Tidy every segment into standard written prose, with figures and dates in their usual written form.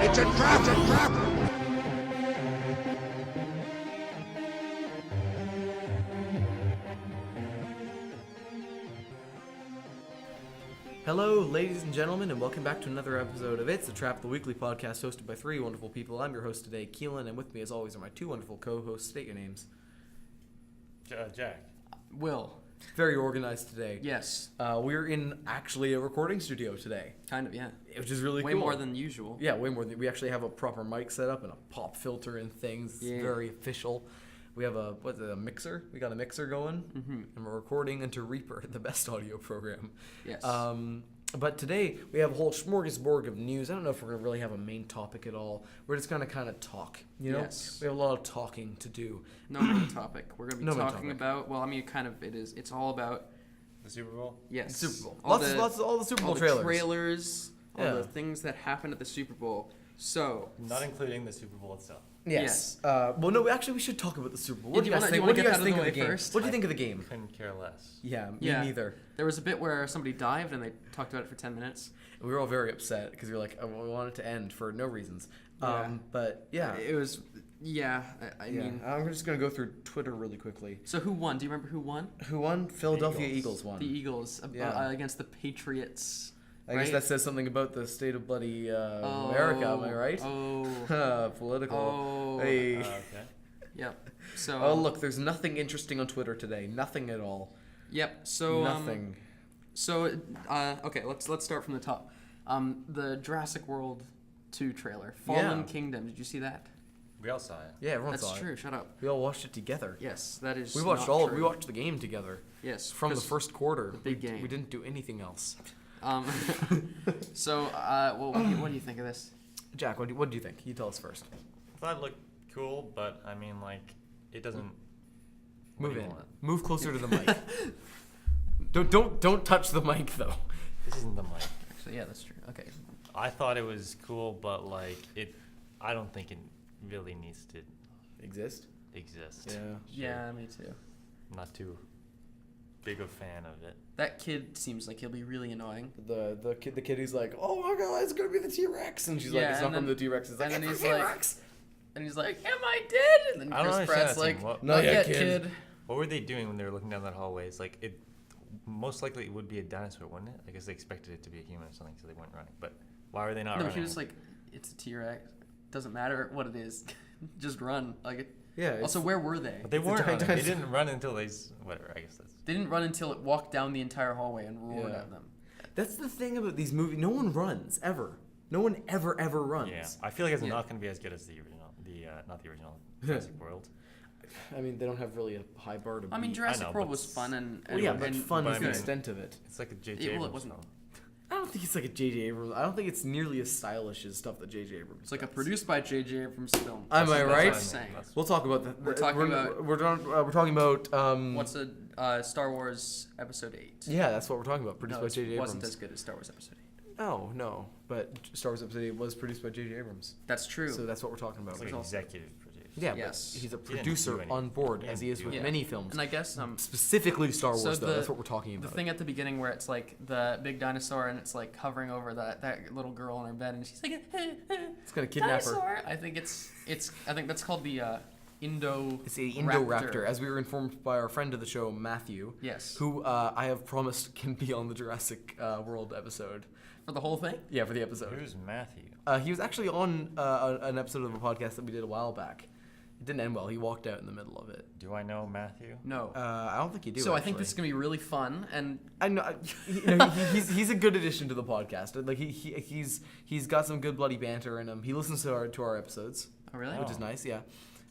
It's a trap! It's a trap! Hello, ladies and gentlemen, and welcome back to another episode of It's a Trap, the weekly podcast hosted by three wonderful people. I'm your host today, Kielan, and with me, as always, are my two wonderful co-hosts. State your names. Jack. Will. Very organized today. Yes. We're in actually a recording studio today. Kind of, yeah. Which is really Way cool. more than usual. Yeah, way more than... We actually have a proper mic set up and a pop filter and things. It's very official. We have a mixer? We got a mixer going, and we're recording into Reaper, the best audio program. Yes. But today, we have a whole smorgasbord of news. I don't know if we're going to really have a main topic at all. We're just going to kind of talk, you know? Yes. We have a lot of talking to do. No main topic. We're going to be No main talking topic. about, well, I mean, kind of, it is. It's all about... The Super Bowl? Yes. Super Bowl. All All the Super Bowl all trailers. the trailers, Yeah. all the things that happened at the Super Bowl. So... Not including the Super Bowl itself. Yes. Well, no, actually, we should talk about the Super Bowl. What Yeah, do you do you guys wanna- think? do you What do you wanna guys get think that of out the of the way game? first? What do you think of the game? Couldn't care less. Yeah, me Yeah. neither. There was a bit where somebody dived and they talked about it for 10 minutes. We were all very upset because we were like, oh, we want it to end for no reasons. Yeah. But yeah. It was... Yeah, I mean... I'm just going to go through Twitter really quickly. So who won? Do you remember who won? Who won? Philadelphia Eagles. Eagles won. The Eagles against the Patriots. I guess that says something about the state of bloody America, am I right? Oh. Political. Oh. Hey. Okay. Yep. So. Oh, look, there's nothing interesting on Twitter today. Nothing at all. Yep. So. Nothing. Okay. Let's start from the top. The Jurassic World 2 trailer, Fallen Kingdom. Did you see that? We all saw it. Yeah, everyone That's saw true. it. Shut up. We all watched it together. Yes, that is. We watched not We true. watched the game together. Yes. From the 'cause, first quarter. big game. We didn't do anything else. So, well, what do you think of this? Jack, what do you think? You tell us first. I thought it looked cool, but I mean, like, it doesn't. what Move do you in. want? Move closer to the mic. Don't touch the mic though. This isn't the mic. Actually, yeah, that's true. Okay. I thought it was cool, but like I don't think it really needs to Exist? exist. Yeah, me too. I'm not too big a fan of it. That kid seems like he'll be really annoying. The kid who's like, oh my god, it's gonna be the T-Rex, and she's like, Yeah, it's not and from the then- T-Rex. It's like, and then it's he's the like- T-Rex. And he's like, "Am I dead?" And then I don't Chris understand Pratt's that like, scene. What- "Not Not yet, yet, kid." kid." What were they doing when they were looking down that hallway? It's like it. Most likely, it would be a dinosaur, wouldn't it? I guess they expected it to be a human or something, so they weren't running. But why were they not No, running? he was like, "It's a T-Rex. Doesn't matter what it is, just run." Like, Yeah. also, where were they? But they It's a weren't giant running. They dinosaur. didn't run until whatever. I guess that's. They didn't run until it walked down the entire hallway and roared Yeah. at them. That's the thing about these movies. No one runs ever. No one ever runs. Yeah, I feel like it's Yeah. not going to be as good as the original. Not the original Jurassic World. I mean, they don't have really a high bar to beat. I mean, Jurassic know, World but was fun and Well, yeah, but and fun but is I the mean- extent of it. It's like a J.J. Well, it Abrams wasn't- film. I don't think it's like a J.J. Abrams. I don't think it's nearly as stylish as stuff that J.J. Abrams. It's like a does. produced by J.J. Abrams film. Am I That's what right? I'm saying. We'll talk about that. We're talking about- We're talking about. What's Star Wars Episode 8? Yeah, that's what we're talking about. Produced No, by it J.J. wasn't Abrams. as good as Star Wars Episode 8. No, but Star Wars Episode 8 was produced by J.J. Abrams. That's true. So that's what we're talking about. It's like It's an also- executive producer. Yeah, Yes. but he's a didn't do producer anything. on board, He as he didn't is do with anything. many films. And I guess Specifically Star Wars, So though. the- That's what we're talking the about. thing at the beginning where it's like the big dinosaur and it's like hovering over that little girl in her bed and she's like, It's gonna kidnap her. dinosaur. I think I think that's called the Indo. It's the Indoraptor, as we were informed by our friend of the show, Matthew. Yes. Who I have promised can be on the Jurassic World episode. For the whole thing. Yeah, for the episode. Who's Matthew? He was actually on an episode of a podcast that we did a while back. It didn't end well. He walked out in the middle of it. Do I know Matthew? No. I don't think you do. So I actually. think this is gonna be really fun and I know he's a good addition to the podcast. Like he's got some good bloody banter in him. He listens to our episodes, oh really? which is nice. Yeah.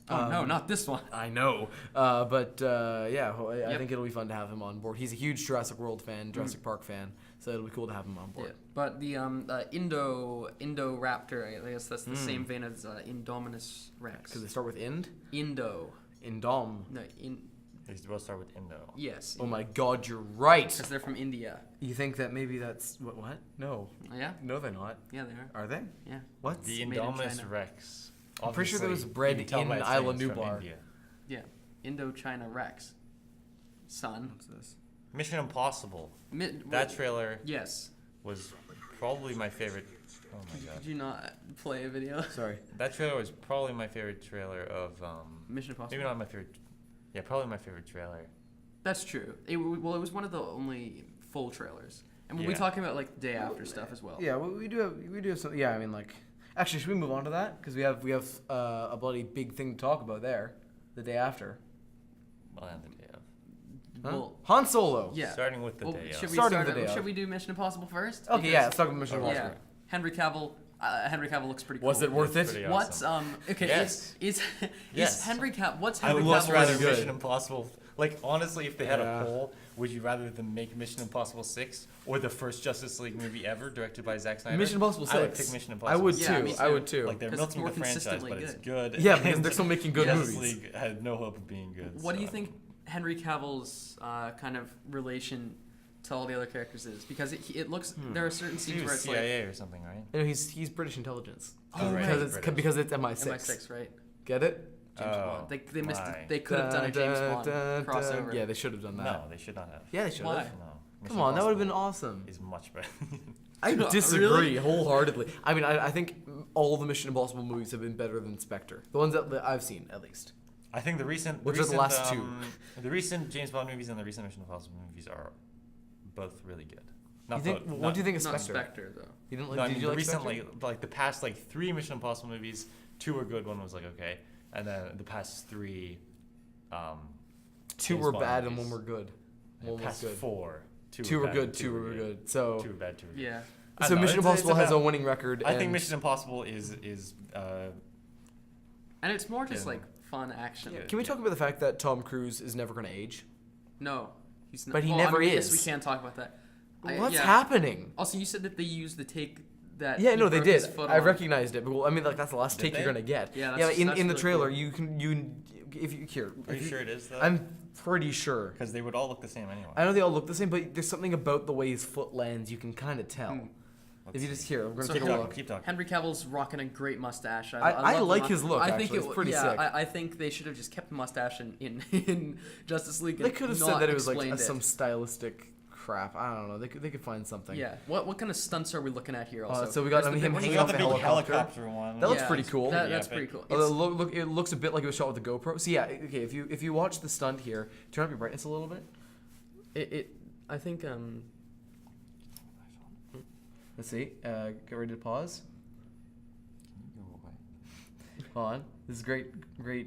Oh no, not this one. I know, but yeah, I Yep. think it'll be fun to have him on board. He's a huge Jurassic World fan, Jurassic Park fan, so it'll be cool to have him on board. Yeah. But the Indoraptor, I guess that's the same vein as Indominus Rex. Because they start with Ind, Indo. Indom. No, They both start with Indo. yes. Oh my God, you're right. Because they're from India. You think that maybe that's what? No, Yeah. no, they're not. Yeah, they are. Are they? Yeah. What? The made in Indominus China. Rex. I'm pretty sure that was Obviously, bred you can tell in by its Isla name it's from Nublar. India. Yeah. Indochina Rex. Son. What's this? Mission Impossible. Mi- That trailer Yes. was probably my favorite. Oh my Could god. you not play a video? Sorry. That trailer was probably my favorite trailer of. Mission Impossible. Maybe not my favorite. Yeah, probably my favorite trailer. That's true. It was one of the only full trailers, and we'll be Yeah. talking about like day after stuff as well. Yeah, we do have some. Yeah, I mean, like, actually, should we move on to that? Because we have a bloody big thing to talk about there, the day after. Well, and the day of. Huh? Well, Han Solo. yeah. Starting with the Well, day of. should we Starting start? with the day of. Should we do Mission Impossible first? Okay, Because- yeah, let's talk about Mission Okay. Impossible. Yeah. Henry Cavill. Henry Cavill looks pretty cool. Was it worth It's it? pretty What's awesome. okay? Yes. Is Yes. Henry Cavill? What's I Henry would much Cavill's? rather good. Mission Impossible. Like honestly, if they had Yeah. a poll, would you rather them make Mission Impossible 6 or the first Justice League movie ever directed by Zack Snyder? Mission Impossible 6. I would pick Mission I Impossible. would 6. Yeah, too. me I too. would too. Like they're 'Cause it's milking more the franchise, consistently but it's good. good. Yeah, because And they're still making good Justice movies. League had no hope of being good. What do you so. think Henry Cavill's kind of relation to all the other characters is? Because it looks there are certain He scenes where was it's CIA or something, right? You know, he's British intelligence. Oh, right. Because it's British. because it's like MI6. MI6, right? Get it? James Oh, Bond. They missed my. it. They could have done a James Bond crossover. Yeah, they should have done that. No, they should not have. Yeah, they should Why? have. No. Come Mission on, that would have been Impossible awesome. Is much better. I No, disagree really? wholeheartedly. I mean, I think all the Mission Impossible movies have been better than Spectre. The ones that I've seen, at least. I think the recent, Which are the last two. The recent James Bond movies and the recent Mission Impossible movies are both really good. You Not think? both, What do you think of Not Spectre? Spectre though. You didn't like? No, I did mean you the like recent Spectre? like the past like 3 Mission Impossible movies, 2 were good, 1 was like okay, and then the past 3. Two James were Bond bad and movies. one were good. One was Past good. 4. 2 Two were bad, good. Two were good. So 2 were bad. 2 were good. Yeah. I so don't know, Mission it's Impossible has a about- winning record. I think and- Mission Impossible is And it's more just Yeah. like fun action. Yeah. Can we talk about the fact that Tom Cruise is never going to age? No, he's not. But he well, never I mean, yes, is. we can talk about that. What's yeah. happening? Also, you said that they used the take that. Yeah, he no, they broke his did. foot I on. recognized it. But well, I mean, like that's the last Did take they? you're gonna get. Yeah, yeah. that's In the really trailer, cool. you if you here. Are if you sure it is though? I'm pretty sure. Because they would all look the same anyway. I know they all look the same, but there's something about the way his foot lands. You can kind of tell. Hmm. If you just hear, we're gonna So take a Henry- look. Keep talking. Henry Cavill's rocking a great mustache. I love the like his look, I think actually. It's pretty yeah, sick. I think they should have just kept the mustache in Justice League. They and could have said not that it was like explained it. some stylistic crap. I don't know. They could find something. Yeah. What kind of stunts are we looking at here? Also, so we got There's the him big hanging one. off the a big helicopter. one. That looks Yeah, pretty cool. That's epic. pretty cool. Although it looks a bit like it was shot with a GoPro. So yeah, okay. If you watch the stunt here, turn up your brightness a little bit. I think Let's see. Get ready to pause. Hold on. This is great. he's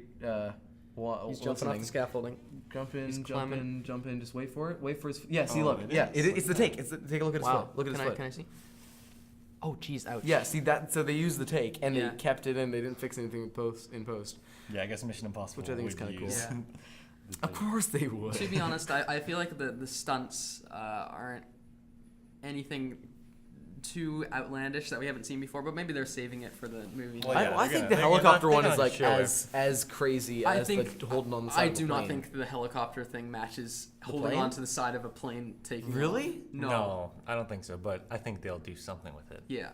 jumping off the scaffolding. Jump in, He's jump climbing. in, jump in. Just wait for it. Wait for his. Yeah. See, Oh, look. it Yeah. is. It's the take. Take a look at his Wow. foot. Look at his Can foot. I see? Oh, jeez, ouch. Yeah. See that. So they used the take and Yeah. they kept it in. They didn't fix anything in post. Yeah, I guess Mission Impossible. Which I think is would kinda cool. use Yeah. Of course they would. To be honest, I feel like the stunts aren't anything too outlandish that we haven't seen before, but maybe they're saving it for the movie. Well, yeah, I they're think gonna- the they're helicopter gonna one is like show it. as crazy I as think the holding on the side I of a do not plane. think the helicopter thing matches holding plane? on to the side of a plane taking off. Really? No. I don't think so. But I think they'll do something with it. Yeah.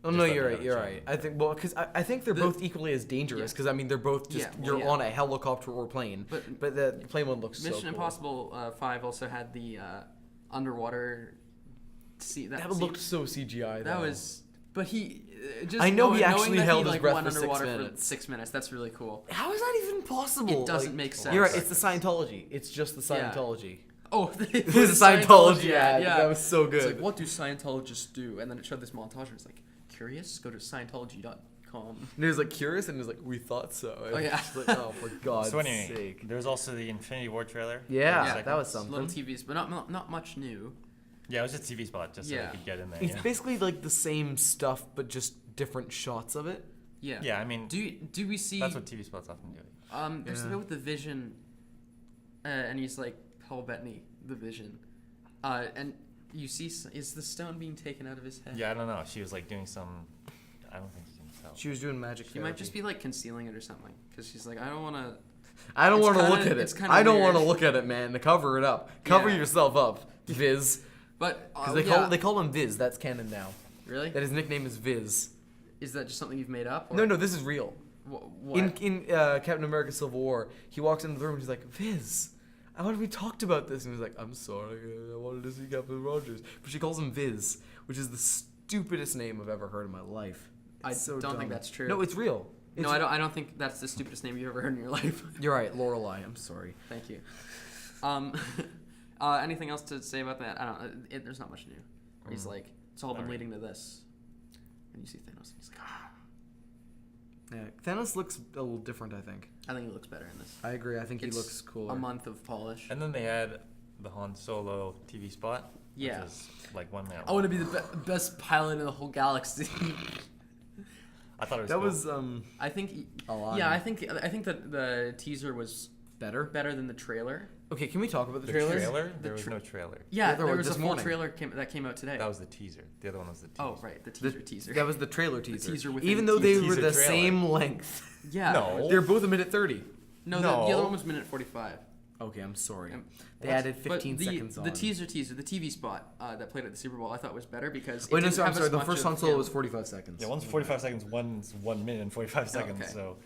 Oh Just no, let you're me right. have a You're shot. right. I think because I think they're The- both equally as dangerous Yeah. because I mean they're both just Yeah, well, you're yeah. on a helicopter or plane. But the plane one looks Mission so cool. Impossible 5 also had the underwater scene. That looked so CGI. That though. was. But he just. I know he knowing actually that held he, his like, breath went for 6 underwater minutes. for 6 minutes. That's really cool. How is that even possible? It doesn't Like, make sense. You're right. It's the Scientology. It's just the Yeah. Scientology. Oh, It was a Scientology ad. Yeah. That was so good. It's like, what do Scientologists do? And then it showed this montage. And it's like, curious? Go to Scientology.com. And it was like curious, and it was like, we thought so. And Oh, yeah. it's like, oh, for God's So anyway, sake. there's also the Infinity War trailer. Yeah, Yeah. that was something. Little TVs, but not much new. Yeah, it was just a TV spot just so Yeah. they could get in there. It's Yeah. basically like the same stuff, but just different shots of it. Yeah. Yeah, I mean, Do we see? that's what TV spots often do. There's the Yeah. bit with the Vision, and he's like Paul Bettany, the Vision, and you see is the stone being taken out of his head? Yeah, I don't know. She was like doing some. I don't think you can tell. She was doing magic. She might just be like concealing it or something, because she's like, I don't want to. I don't It's want to kinda- look at it's it. kinda I don't weird. want to look at it, man. Cover it up. Cover Yeah. yourself up, Viz. But Because yeah. they call him Viz. That's canon now. Really? That his nickname is Viz. Is that just something you've made up? Or No, this is real. What? In Captain America: Civil War, he walks into the room and he's like, Viz, I wanted we talked about this, and he's like, I'm sorry, I wanted to see Captain Rogers, but she calls him Viz, which is the stupidest name I've ever heard in my life. I It's so don't think dumb. that's true. No, it's real. No, I don't think that's the stupidest name you've ever heard in your life. You're right, Lorelei. I'm sorry. Thank you. Anything else to say about that? I don't know. There's not much new. He's like, it's all been leading to this. And you see Thanos, and he's like, ah. Yeah, Thanos looks a little different, I think. I think he looks better in this. I agree. I think It's he looks cooler. A month of polish. And then they had the Han Solo TV spot. Yeah. Which is like 1 minute. I want to be the best pilot in the whole galaxy. I thought it was That cool. was I think. a lot. Yeah, I think that the teaser was better. better than the trailer. Okay, can we talk about the the trailer? trailer? There was no trailer. Yeah, there there was was a this full morning. trailer that came out today. That was the teaser. The other one was the teaser. Oh, right, the teaser. That was the trailer teaser. teaser within Even the though they teaser. were the Teaser trailer. same length. Yeah. No. They're both a minute 30. No, No. the other one was minute 45. Okay, I'm sorry. They What? added 15 but seconds on. the teaser, the TV spot that played at the Super Bowl, I thought was better because. Wait, it no, didn't sorry, I'm have sorry. as The much first of Han Solo him. was 45 seconds. Yeah, one's 45 seconds, one's 1 minute and 45 seconds. okay. So,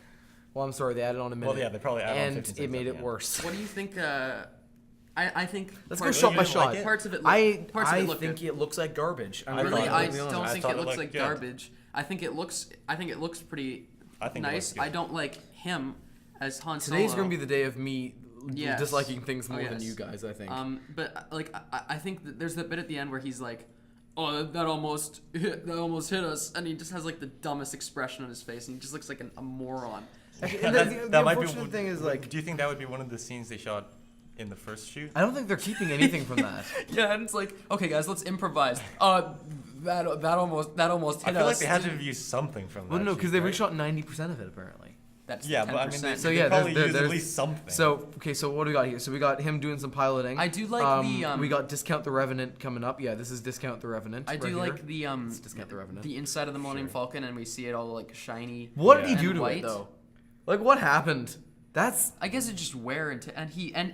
Well, I'm sorry. They added on a minute. well, yeah, they probably added on 15 and seconds. it made at it the worse. What do you think? I think. Let's go parts- shot by You didn't like shot. it? Parts of it. Parts of I it look think good. it looks like garbage. I'm I Really, thought I it looked- don't I think thought it it looks looked like good. garbage. I think it looks pretty I think it nice. looks good. I don't like him as Han Solo. Today's gonna be the day of me Yes. disliking things Oh, more than yes. you guys. I think. But like I think that there's that bit at the end where he's like, "Oh, that almost hit us," and he just has like the dumbest expression on his face, and he just looks like a moron. Actually, That- the that might be unfortunate thing is like, Do you think that would be one of the scenes they shot in the first shoot? I don't think they're keeping anything from that. Yeah, and it's like, okay, guys, let's improvise. That almost I hit feel like us. they had to have used something from that. Well, no, because they shoot, right? reshot 90% of it apparently. That's Yeah, 10%. but I mean, they, So they yeah, probably used at there's least something. So okay, so what do we got here? So we got him doing some piloting. I do like the, we got Discount the Revenant coming up. Yeah, this is Discount the Revenant. I right do here. like the Let's Discount the Revenant. the inside of the Millennium Sure. Falcon, and we see it all like shiny. What did Yeah. he do and to white. it though? Like what happened? That's I guess it just wear and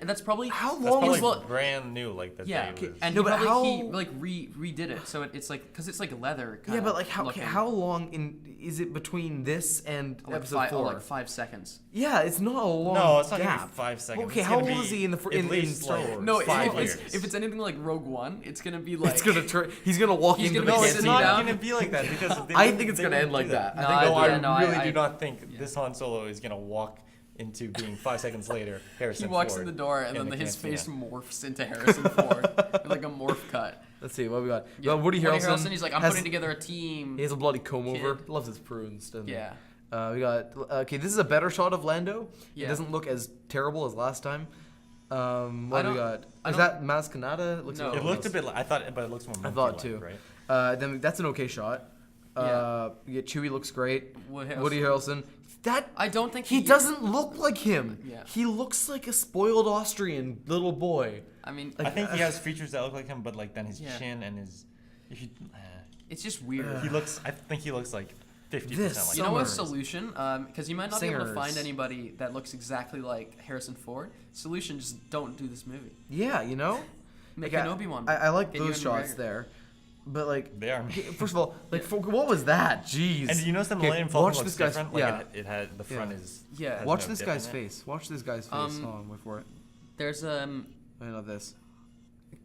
that's probably how That's long probably was well- brand new, like that. yeah, day was. and No, he but probably he how- like redid it, so it's like because it's like leather. yeah, but like how looking. how long is it between this and like episode 4? like 5 seconds. Yeah, it's not a long No, it's not gap. gonna be 5 seconds. Okay, It's how gonna old be is he in the at in least, Star like, Wars? No, 5 if years. it's anything like Rogue One, it's gonna be like It's gonna he's gonna walk He's into gonna the be No, it's sitting not down. gonna be like that because they I wouldn't- think it's they gonna wouldn't end like do that. No, I think I yeah, no, really I- do not think yeah. this Han Solo is gonna walk into being 5 seconds later Harrison he walks Ford in the door and in then the his face cantina. morphs into Harrison Ford with like a morph cut. Let's see what we got. We Yeah. got Woody Harrelson. He's like, I'm has- putting together a team. He has a bloody comb over. Kid. Loves his prunes, doesn't he? Yeah. We got okay. This is a better shot of Lando. Yeah. It doesn't look as terrible as last time. What do we got? I Is don't- that Mascanada? It looks No. like It looked a bit like I thought, but it looks more. I thought monkey-like, too. right? Then that's an okay shot. Yeah, Chewie looks great. Woody Harrelson. That I don't think he doesn't look like him. Yeah. He looks like a spoiled Austrian little boy. I mean, Like, I think he has features that look like him, but like then his Yeah. chin and his. If you, it's just weird. he looks. I think he looks like 50% This- like. You know a Summers. solution? Because you might not be able to Singers. find anybody that looks exactly like Harrison Ford. Solution: just don't do this movie. Yeah, you know. Make Like, an Obi-Wan. I like Get those Ewan shots McGregor. there, but like They are. first of all, like what was that? Jeez. And you notice the Okay, Millennium Falcon watch looks this guy's different. Like yeah. it had the front Yeah. is. Yeah. has Watch no this dip guy's in it. face. Watch this guy's face. Hold on, wait for it. There's I know this.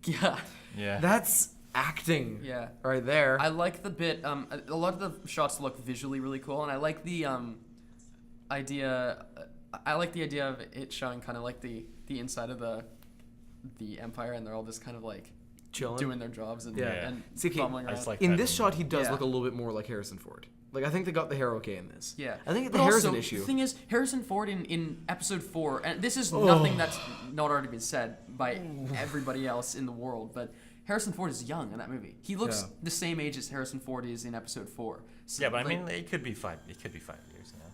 yeah, Yeah. That's acting. yeah. Right there. I like the bit. A lot of the shots look visually really cool, and I like the idea. I like the idea of it showing kind of like the inside of the Empire, and they're all just kind of like Chilling. doing their jobs and Yeah. and See, okay, bumbling I around. just like In that this shot, he does Yeah. look a little bit more like Harrison Ford. Like I think they got the hair okay in this. Yeah, I think the but hair is also, an issue. The thing is, Harrison Ford in Episode 4, and this is Oh. nothing that's not already been said by everybody else in the world, but Harrison Ford is young in that movie. He looks Yeah. the same age as Harrison Ford is in Episode 4. So, Yeah, but I like, mean, it could be 5. It could be 5 years now.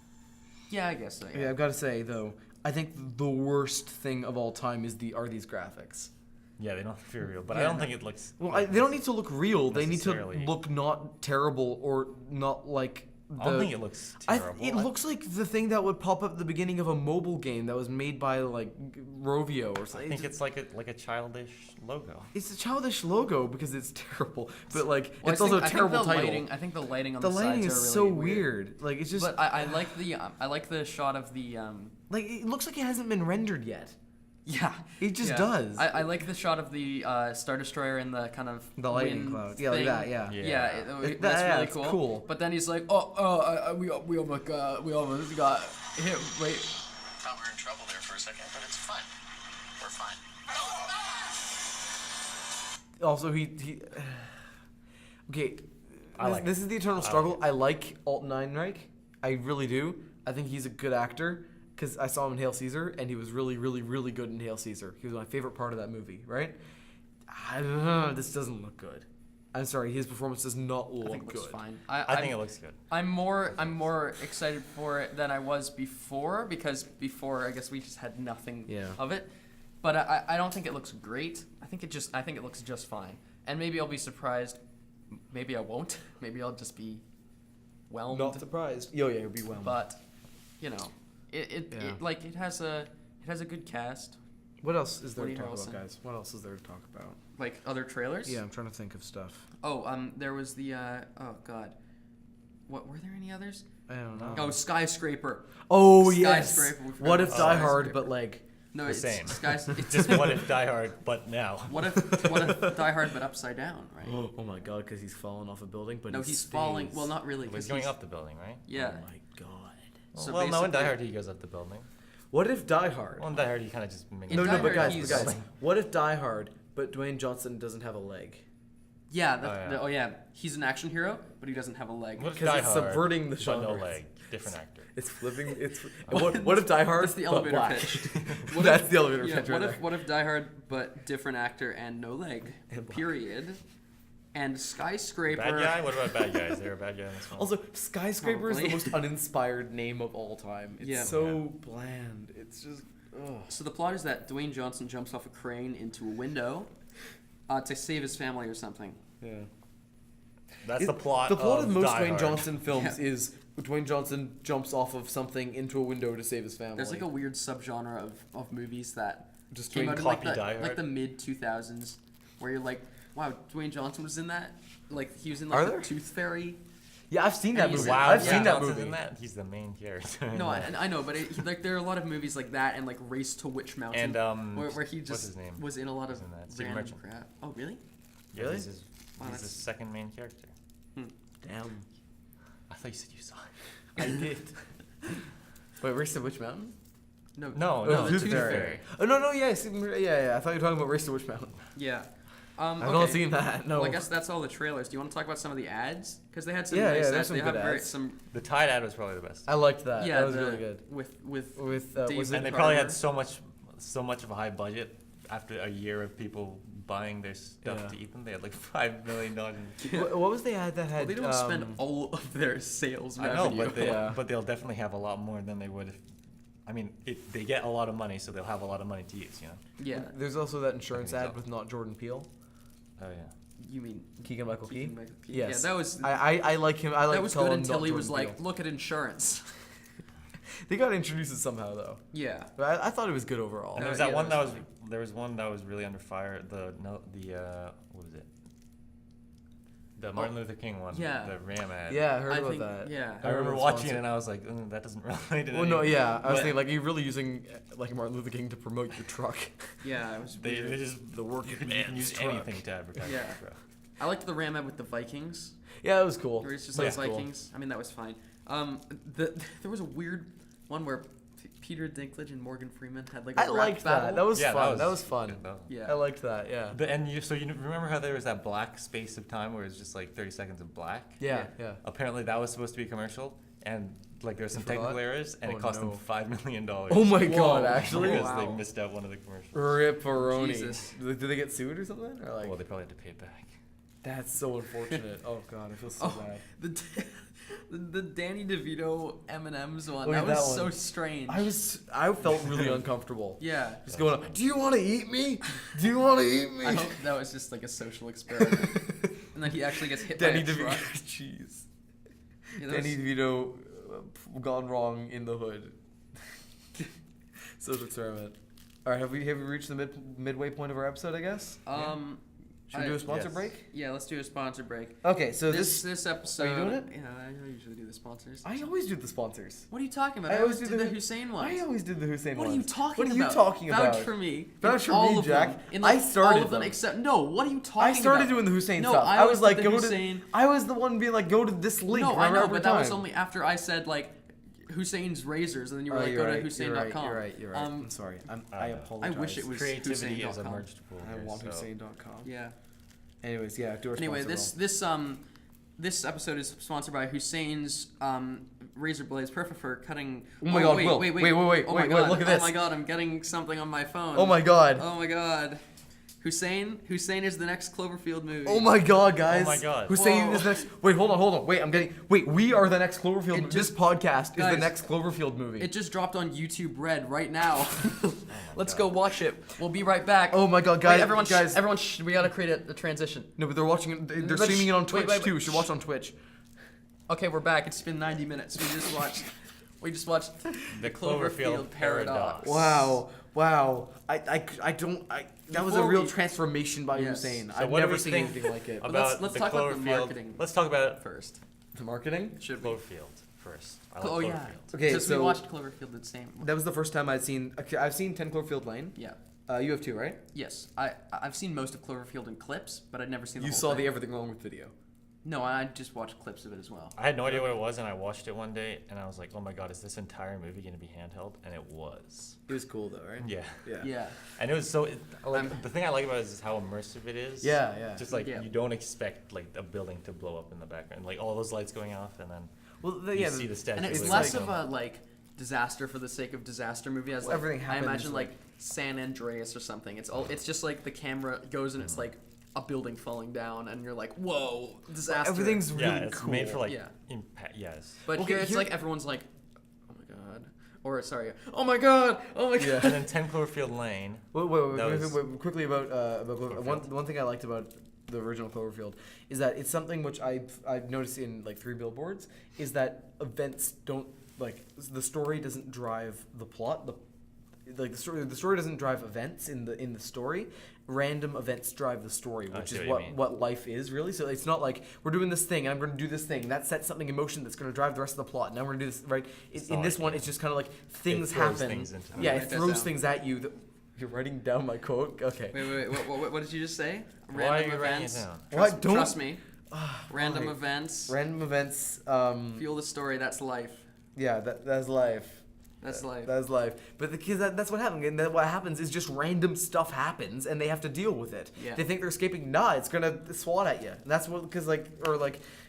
yeah, I guess so. Yeah, I've got to say though, I think the worst thing of all time is are these graphics. Yeah, they don't feel real, but I Yeah, don't no. think it looks. Well, they don't need to look real. They need to Necessarily. look not terrible or not like. I don't think it looks terrible. It looks like the thing that would pop up at the beginning of a mobile game that was made by like Rovio or I something. think it's like a childish logo. It's a childish logo because it's terrible, but like Well, it's also a I think terrible the title. lighting, I think the lighting on The the lighting sides is are so really weird. Like it's just But I like the shot of the like it looks like it hasn't been rendered yet. Yeah. He just yeah. does. I like the shot of the Star Destroyer in the kind of The lightning wind clouds. Yeah, like thing. that, yeah. That's really it's cool. cool. But then he's like, we almost got hit. Wait. Thought we were in trouble there for a second, but it's fine. We're fine. Also, he okay. I like This is the eternal I struggle. like I like Alton Ehrenreich. I really do. I think he's a good actor because I saw him in Hail Caesar, and he was really, really, really good in Hail Caesar. He was my favorite part of that movie. Right? I don't know. This doesn't look good. I'm sorry. His performance does not look I think it looks good. fine. I think it looks good. I'm more excited for it than I was before because before I guess we just had nothing of it. But I don't think it looks great. I think it looks just fine. And maybe I'll be surprised. Maybe I won't. Maybe I'll just be whelmed. Not surprised. Yeah, you'll be whelmed. But you know, it has a good cast. What else is there Woody to talk Harrelson. about, guys? What else is there to talk about? Like other trailers? Yeah, I'm trying to think of stuff. Oh, there was the oh god. What were there any others? I don't know. Oh, Skyscraper. Oh yes. Skyscraper. We forgot What if about Die Hard, Skyscraper. but like No, The it's same. It's Just what if Die Hard, but now. What if Die Hard but upside down, right? oh my god, because he's falling off a building, but No, he he's stays. falling. Well, not really. He's 'cause going up the building, right? Yeah. Oh my god. So Well, no, in Die basically- Hard he goes up the building. What if Die Hard? Well, in Die Hard he kind of just makes In No, Die no, but Hard, guys, he's- what if Die Hard, but Dwayne Johnson doesn't have a leg? Yeah. Oh, yeah. He's an action hero, but he doesn't have a leg. What if Because Die it's Hard, subverting the but genre. no leg, different actor. It's flipping. It's what if Die Hard? That's the but elevator black? pitch. That's the elevator Yeah. pitch right there. What if Die Hard but different actor and no leg? And black. Period. And Skyscraper. Bad guy? What about bad guys? Is there a bad guy in this one? Also, Skyscraper is the Probably. most uninspired name of all time. It's Yeah. so bland. It's just. Ugh. So the plot is that Dwayne Johnson jumps off a crane into a window to save his family or something. Yeah. That's the plot. The plot of most Die Dwayne Hard. Johnson films Yeah. is Dwayne Johnson jumps off of something into a window to save his family. There's like a weird subgenre of movies that Just came Dwayne out in like copy Die the, Hard. like the mid 2000s, where you're like, wow, Dwayne Johnson was in that. Like he was in Are like there? the Tooth Fairy. Yeah, I've seen that And he's- movie. Wow, I've yeah. seen that Johnson's movie. in that. He's the main character. No, I know, but like there are a lot of movies like that and like Race to Witch Mountain, And where he what's just his name? was in a lot of He's in that. Steve random Merchant. crap. Oh really? Yeah, Really? He's, his, Wow, he's the that's- second main character. Damn. I thought you said you saw it. I did. Wait, Race to Witch Mountain? No, Oh, no, Tooth Tooth Fairy. Fairy. Oh no, yeah. I thought you were talking about Race to Witch Mountain. Yeah. I've okay. not seen that. No. Well, I guess that's all the trailers. Do you want to talk about some of the ads? Because they had some Yeah, nice yeah, there's ads. some They good have very ads. some. The Tide ad was probably the best. I liked that. Yeah, That was the- really good. With With David was it? And they probably had Carver. so much of a high budget after a year of people buying their stuff Yeah. to eat them. They had like $5 million. What was the ad that had? Well, they don't spend all of their sales I know, revenue. but they'll definitely have a lot more than they would if. I mean, they get a lot of money, so they'll have a lot of money to use. You know. Yeah. There's also that insurance I think ad so. with not Jordan Peele. Oh yeah. You mean Keegan Michael Key. Keegan-Michael Key? Yes. Yeah, that was I like him. I like that was calling good him until not he was Jordan like, Peele. look at insurance. They got introduced it somehow though. Yeah. But I thought it was good overall. And there was yeah, that one that that was was there was one that was really under fire. What was it? The Martin Luther King one. Yeah. The Ram ad. Yeah, I heard I about think that. yeah. I remember it was watching sponsored. it and I was like, that doesn't relate to Well, no, anything." yeah. I was But thinking like you're really using like Martin Luther King to promote your truck. Yeah, it was They weird. just The working you can man's use truck. anything to advertise. Yeah. your truck. I liked the Ram ad with the Vikings. Yeah, it was cool. Where it's just That like was cool. Vikings. I mean, that was fine. There was a weird one where Peter Dinklage and Morgan Freeman had like a I rap liked battle. that. That was Yeah, fun. That was fun. good, though. Yeah. I liked that. Yeah. So you remember how there was that black space of time where it's just like 30 seconds of black? Yeah. Yeah. Apparently that was supposed to be a commercial, and like there were some They forgot? technical errors, and Oh, it cost no. them $5 million. Oh my god! Whoa. Actually. Because Wow. they missed out one of the commercials. Ripperoni. Jesus. Did they get sued or something? Or like Well, they probably had to pay it back. that's so unfortunate. Oh god, I feel so Oh, bad. the Danny DeVito M&M's one. Oh, yeah, that was that so one. strange. I felt really uncomfortable. Yeah. Just going, do you want to eat me? Do you want to eat me? I hope that was just like a social experiment. And then he actually gets hit Danny by a DeVito. truck. Jeez. Yeah, that Danny was- DeVito gone wrong in the hood. Social experiment. All right, have we reached the midway point of our episode? I guess. Um, Should we do a sponsor Yes. break? Yeah, let's do a sponsor break. Okay, so this episode. Are you doing it? Yeah, I usually do the sponsors. I always do the sponsors. What are you talking about? I I always always do did the the- Hussein ones. I always did the Hussein What are ones. you talking about? What are you talking about? Vouch for me. Vouch In for all me, of Jack. them. In, I like, started all of them them. except no. What are you talking I about? started doing the Hussein No, stuff. I I was always like, did the go Hussein. to. I was the one being like, go to this link. No, I remember, know, every but that was time. only after I said like Hussein's razors, and then you were Oh, like, you're go right, to Hussein.com. You're right. I'm sorry. I apologize. I wish it was Creativity is a Hussein.com. merged pool. I here, want so. Hussein.com. Yeah. Anyways, yeah, do our Anyway, sponsor this episode is sponsored by Hussein's razor blades, perfect for cutting. Oh my God, wait, Will. wait, Wait, Oh my wait, God. look at this. Oh my God, I'm getting something on my phone. Oh my God. Oh my God. Hussein is the next Cloverfield movie. Oh my God, guys. Oh my God. Hussein Whoa. is next. Wait, hold on. Wait, we are the next Cloverfield movie. This just- podcast is the guys, next Cloverfield movie. It just dropped on YouTube Red right now. Let's go watch it. We'll be right back. Oh my God, guys. Wait, everyone, guys. everyone, we gotta create a transition. No, but they're watching it. They're Let's- streaming it on wait, Twitch wait, too. wait. Should watch on Twitch. Okay, we're back. It's been 90 minutes. We just watched The Cloverfield Paradox. Wow. That was a Before real we- transformation by Yes. Hussein. So I've what do never we seen think anything like it. about let's the talk about the Cloverfield? marketing. Let's talk about it First. The marketing? Should we? Cloverfield first. I like Oh yeah. Cloverfield. Okay, Because we so- watched Cloverfield the same. That was the first time I'd seen. Okay, I've seen 10 Cloverfield Lane. Yeah. You have too, right? Yes. I've seen most of Cloverfield in clips, but I'd never seen the You whole saw thing. the Everything Wrong with video. No, I just watched clips of it as well. I had no idea what it was, and I watched it one day, and I was like, "Oh my God, is this entire movie going to be handheld?" And it was. It was cool though, right? Yeah. Yeah. And it was so. The thing I like about it is how immersive it is. Yeah. Just like Yeah. you don't expect like a building to blow up in the background, like all those lights going off, and then Well, you see the statue. And it's It's less like- of a like disaster for the sake of disaster movie as Well, like, everything I happens, imagine like- like San Andreas or something. It's just like the camera goes and it's like a building falling down and you're like, whoa, disaster. Everything's really yeah, it's cool. made for like Yeah. impact. Yes. But Okay, here it's here- like everyone's like, oh my God. Or sorry, oh my God, oh my God. Yeah. And then 10 Cloverfield Lane. Wait, quickly about Cloverfield. one thing I liked about the original Cloverfield is that it's something which I've noticed in like 3 Billboards is that events don't like the story doesn't drive the plot. The story doesn't drive events in the story. Random events drive the story, I which see is what you mean. what life is really. So it's not like we're doing this thing and I'm going to do this thing. That sets something in motion that's going to drive the rest of the plot. Now we're going to do this right. In this one, it's just kind of like things throws happen. things into Yeah, Write it that throws down. things at you. You're writing down my quote. Okay. Wait, what did you just say? Why are Random you writing it events. down? What? Don't- Trust me. Random Right. events. Random events. Fuel the story. That's life. Yeah, that's life. That's life. That's life. But the kids, that's what happens. And then what happens is just random stuff happens, and they have to deal with it. Yeah. They think they're escaping. Nah, it's gonna swat at you. And that's what, because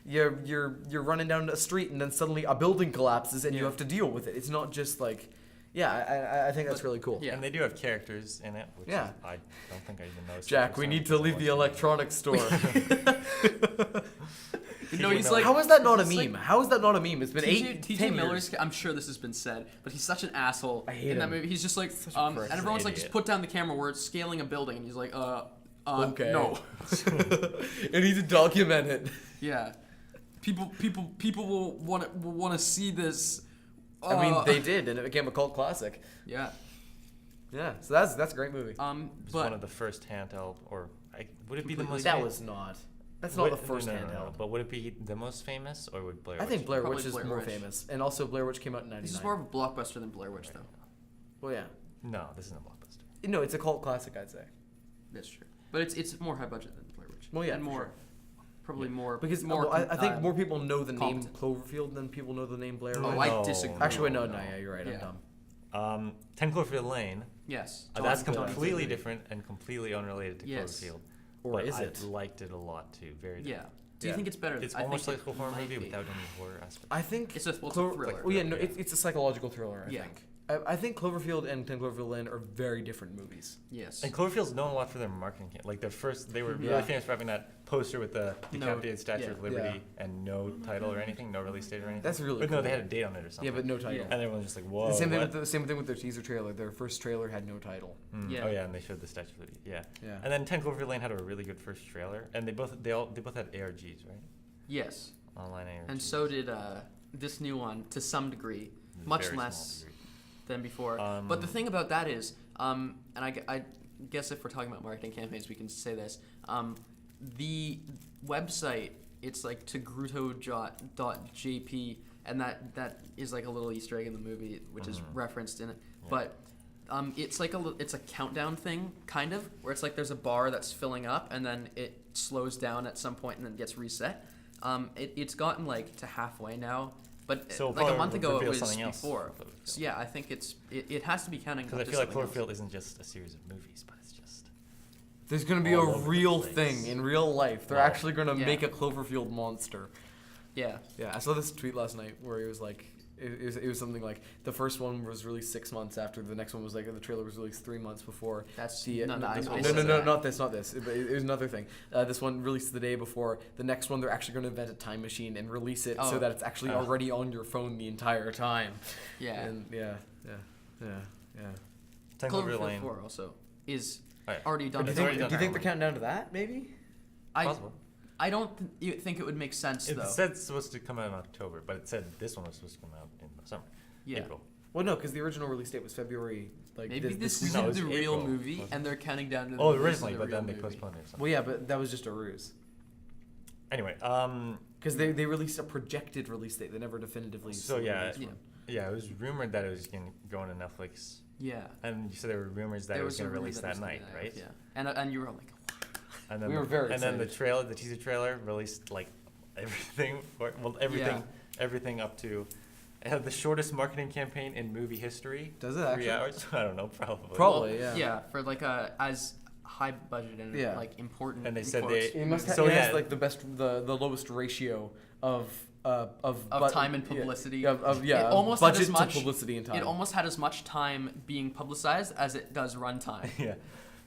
you're running down a street, and then suddenly a building collapses, and you Yeah. have to deal with it. It's not just like, yeah. I think that's But- really cool. yeah. And they do have characters in it, which Yeah. I don't think I even noticed. Jack, we need to leave the electronics store. No, he's like. How is that not a it's like- meme? How is that not a meme? It's been TJ 10 Miller's. years. I'm sure this has been said, but he's such an asshole I hate in that him. movie. He's just like, Such a and prick. everyone's He's like, an just idiot. put down the camera where it's scaling a building, and he's like, Okay. no, It needs to document it. yeah. People will want to see this. I mean, they did, and it became a cult classic. Yeah. Yeah, so that's a great movie. It's one But of the first handheld, or would it be the Completely. most? That was not. That's not the first no, handheld. But would it be the most famous, or would Blair? I think Witch- Blair Probably Witch is Blair more Witch. famous, and also Blair Witch came out in '99. this is more of a blockbuster than Blair Witch, though. Well, yeah. No, this isn't a blockbuster. No, it's a cult classic, I'd say. That's true. But it's more high budget than Blair Witch. Well, yeah, and for more, sure. probably more Because more. I think more people know the name competent. Cloverfield than people know the name Blair Oh, Witch. I No, disagree. Actually, wait, no, no. yeah, you're right. Yeah. I'm dumb. 10 Cloverfield Lane. Yes. That's John- completely John- different and completely unrelated to Yes. Cloverfield. Or but is I it? liked it a lot too. Very Yeah. different. Do you Yeah. think it's better? It's I almost think like a it horror might movie be. without any horror aspect. I think It's a thriller. Oh yeah, no, Yeah. it's a psychological thriller. I Yeah. think. I think Cloverfield and 10 Cloverfield Lane are very different movies. Yes. And Cloverfield's known a lot for their marketing. Like their first, they were Yeah. really famous for having that poster with the No, decapitated Statue yeah. of Liberty Yeah. and no title or anything, no release date or anything. That's really But no, they cool. had a date on it or something. Yeah, but no title. Yeah. And everyone's just like, whoa. The same thing what? with the same thing with their teaser trailer. Their first trailer had no title. Yeah. Oh yeah, and they showed the Statue of Liberty. Yeah. Yeah. And then 10 Cloverfield Lane had a really good first trailer, and they both had ARGs, right? Yes. Online ARGs. And so did this new one to some degree, much Very small less degree. than before. But the thing about that is, and guess if we're talking about marketing campaigns, we can say this. The website, it's like togruto.jp, and that is like a little Easter egg in the movie, which is referenced in it. Yeah. But it's like it's a countdown thing, kind of, where it's like there's a bar that's filling up, and then it slows down at some point and then gets reset. It's gotten like to halfway now. But So like a probably month ago, it reveal was something else before. for Cloverfield. So yeah, I think it has to be counting. Because I up to feel like something else. Cloverfield isn't just a series of movies, but it's just There's gonna be a all over the real place. thing in real life. They're Wow. actually gonna Yeah. make a Cloverfield monster. Yeah. Yeah, I saw this tweet last night where he was like, it was something like the first one was released 6 months after the next one was like the trailer was released 3 months before. That's the no, no, I no, saw no, that. not this. It was another thing. This one released the day before. The next one they're actually going to invent a time machine and release it so Oh. that it's actually already on your phone the entire time. Yeah. And yeah. 10 Cloverfield Cloverfield Lane. 4 also is Oh, yeah. already done. Do you It's think, already do done you think they're early. counting down to that? Maybe. Possible. I don't think it would make sense It though. said it's supposed to come out in October, but it said this one was supposed to come out in the summer. Yeah. April. Well, no, because the original release date was February. Like Maybe this week. is No, the it's real April, movie, wasn't and they're counting down to the Oh, release of originally, the but then real they movie. postponed it or something. Well, yeah, but that was just a ruse. Anyway, Because they released a projected release date. They never definitively. So, yeah. released Yeah. one. yeah, it was rumored that it was going to go into Netflix, Yeah. and you said there were rumors that There it was a going to rumor release that it that was night, gonna right? Yeah. And you were like, And then We were very And then the excited. the teaser trailer released like everything, everything up to. It had the shortest marketing campaign in movie history. Does it 3 actually? hours? I don't know, probably. Probably. well, yeah. for like a as high budget and Yeah. like important. And they said quotes, they- It must have So, it has yeah. like the lowest ratio of time and publicity. Yeah, of It almost had budget as much to publicity and time. It almost had as much time being publicized as it does runtime. yeah.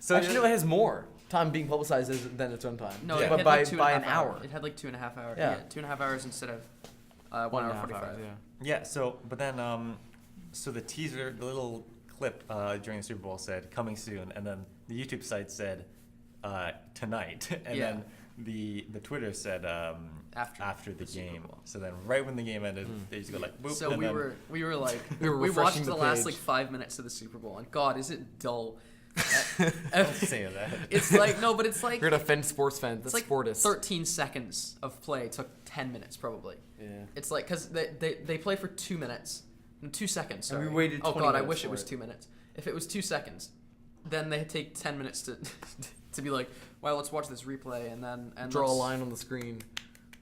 So Actually, no, it has more time being publicized than its own time. No, Yeah. it but had by like 2.5 by an hours. hour. It had like 2.5 hours. Yeah. Yeah, 2.5 hours instead of 1 hour 45. Yeah, so, but then, so the teaser, the little clip during the Super Bowl said, coming soon, and then the YouTube site said, tonight, and Yeah. then the Twitter said, after the Super game. Bowl. So then right when the game ended, they just go like, boop, So and we then, were like We were we refreshing watched the the last page. like 5 minutes of the Super Bowl, and God, is it dull? don't say that. It's like no, but it's like We're gonna offend sports fans. it's That's like sportist. 13 seconds of play took 10 minutes probably. Yeah. It's like because they play for 2 minutes, 2 seconds. And we Sorry. waited Oh 20 God, I minutes wish it for was it. 2 minutes. If it was 2 seconds, then they take 10 minutes to to be like, well, let's watch this replay and then Draw a let's- line on the screen.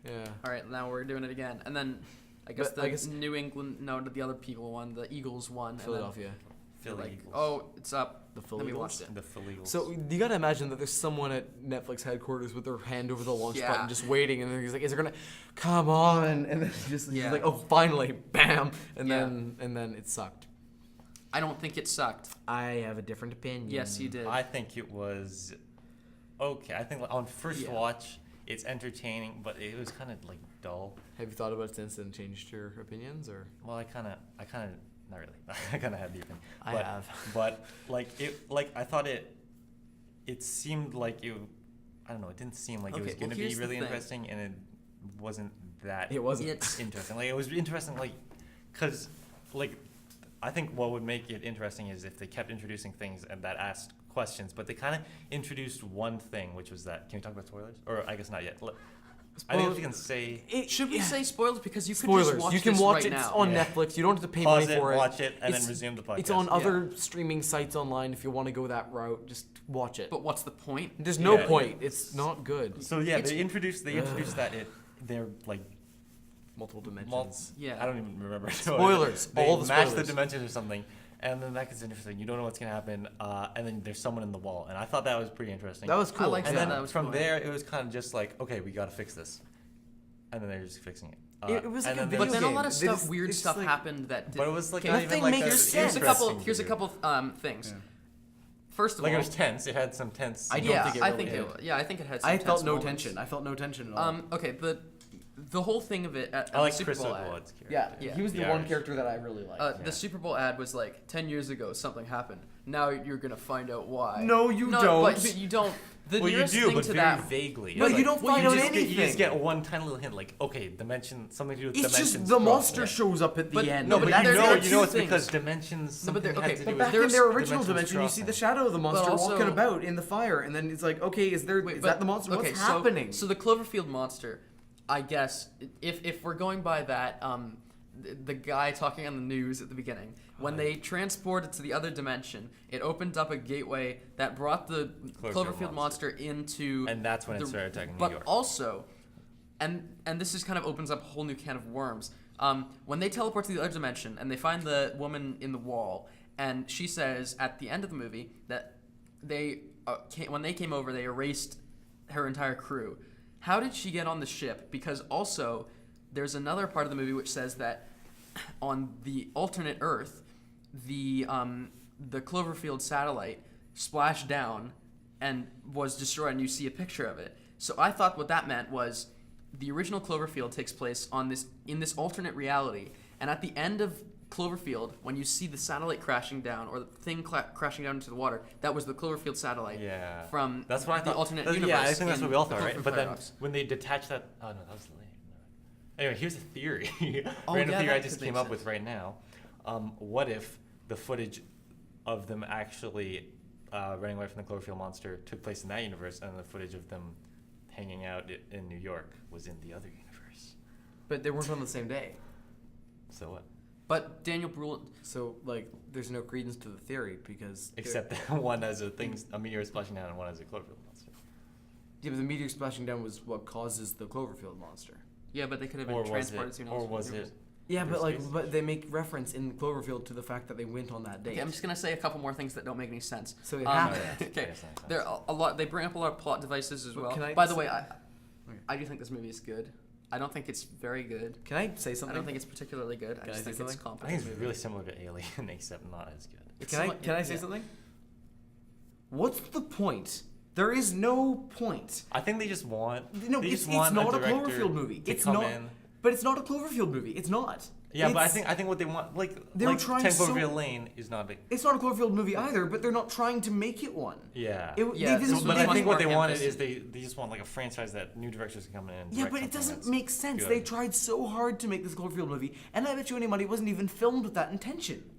Yeah. All right, now we're doing it again, and then I guess But the I guess- New England, no, the other people won, the Eagles won, Philadelphia. and then Philly they're like, Eagles. oh, it's up. The Then Philly we Eagles? watched it. The Philly Eagles. So you gotta imagine that there's someone at Netflix headquarters with their hand over the launch Yeah. button, just waiting, and then he's like, "Is it gonna come on?" And then he's Yeah. like, "Oh, finally, bam!" And Yeah. then it sucked. I don't think it sucked. I have a different opinion. Yes, you did. I think it was okay. I think on first Yeah. watch, it's entertaining, but it was kind of like dull. Have you thought about it since and changed your opinions, or? Well, I kind of, not really. I kind of had the opinion. I but, have. But I thought it seemed like it. I don't know. It didn't seem like it was Okay, going to well, be here's the really thing. interesting, and it wasn't that. It wasn't. It's interesting. Like it was interesting, like, cause like, I think what would make it interesting is if they kept introducing things and that asked questions, but they kind of introduced one thing, which was that. Can we talk about spoilers? Or I guess not yet. I think we can say. should we say spoilers because you could Spoilers. just watch You can this watch right it now. on Yeah. Netflix. You don't have to pay Pause money it, for it. watch it, and It's- then resume the podcast. It's on Yeah. other streaming sites online if you want to go that route. Just watch it. But what's the point? There's no Yeah. point. It's not good. So yeah, It's- they introduced that they're like Multiple dimensions. Yeah. I don't even remember. Spoilers. They All the match the spoilers. dimensions or something, and then that gets interesting. You don't know what's gonna happen, and then there's someone in the wall, and I thought that was pretty interesting. That was cool. like and that. then That was from cool. there, it was kind of just like, okay, we gotta fix this, and then they're just fixing it. It was and like a then But there's- then a game. lot of They stuff, just- weird it's stuff like- happened that. But it was like Okay, not even nothing like makes a, sense. Here's a couple things. Yeah. First of Like it all, was tense. It had some tense. I don't yeah, think it I really think did. it. Yeah, I think it had. Some I felt tense no moments. tension. I felt no tension at all. Okay, the whole thing of it at I like the Super Chris Bowl ad. O'Dowd's character. Yeah, Yeah. he was the The one Irish. character that I really liked. Yeah. The Super Bowl ad was like 10 years ago something happened. now you're gonna find out why. No, you don't. But you don't. The Well, you nearest do, thing but to very that. vaguely. No, you don't find out anything. You just get one tiny little hint, like, okay, dimension, something to do with It's dimensions. just the cross. monster Yeah. shows up at the But- end. No, but but that- you there know, are you know two it's because things. dimensions. No, but Something there- had okay, to but do back with Back in their original dimensions dimension, you see the crossing. shadow of the monster also- walking about in the fire, and then it's like, okay, is that the monster? Okay, What's so, happening? So the Cloverfield monster, I guess, if we're going by that, the guy talking on the news at the beginning, when they transported to the other dimension, it opened up a gateway that brought the Cloverfield monster into. And that's when it started attacking New But York. also, and this just kind of opens up a whole new can of worms. When they teleport to the other dimension and they find the woman in the wall, and she says at the end of the movie that when they came over, they erased her entire crew. How did she get on the ship? Because also, there's another part of the movie which says that on the alternate Earth, the Cloverfield satellite splashed down and was destroyed, and you see a picture of it. So I thought what that meant was the original Cloverfield takes place in this alternate reality, and at the end of Cloverfield, when you see the satellite crashing down or the thing crashing down into the water, that was the Cloverfield satellite. Yeah. From that's what I the thought. alternate universe. Yeah, I think that's in what we all the thought, right? Cloverfield But then paradox. when they detached that, oh no, that was late. Anyway, here's a theory. Oh, Random yeah, theory I that just could came make up with right now. What if the footage of them actually running away from the Cloverfield monster took place in that universe, and the footage of them hanging out in New York was in the other universe? But they weren't on the same day. So what? But Daniel Bruhl, So, like, there's no credence to the theory because... Except that one has a meteor splashing down, and one has a Cloverfield monster. Yeah, but the meteor splashing down was what causes the Cloverfield monster. yeah, but they could have been Or was transported it? to Or another was universe. it? Yeah, but like, Space. but they make reference in Cloverfield to the fact that they went on that date. Okay, I'm just gonna say a couple more things that don't make any sense. So it Oh, happened. yeah. Okay, Yeah, it's not there are a lot. They bring up a lot of plot devices as Well, well. can I By the say- way, Okay. I do think this movie is good. I don't think it's very good. Can I say something? I don't think it's particularly good. I Can I just say think it's something? I competent. think it's movie. really similar to Alien, except not as good. It's Can I somewhat- can I say yeah. something? What's the point? There is no point. I think they just want. No, they it's just want not a director Cloverfield movie. to It's come not. in. But it's not a Cloverfield movie. It's not. Yeah, but I It's- think what they want, like They were like trying 10 so- Cloverfield Lane is not a. It's not a Cloverfield movie either. But they're not trying to make it one. Yeah. Yeah, They didn't, so- But they I think didn't- what they more wanted emphasis. is they just want like a franchise that new directors can come in and Yeah, direct but it something doesn't that's make sense. good. They tried so hard to make this Cloverfield movie, and I bet you any money it wasn't even filmed with that intention.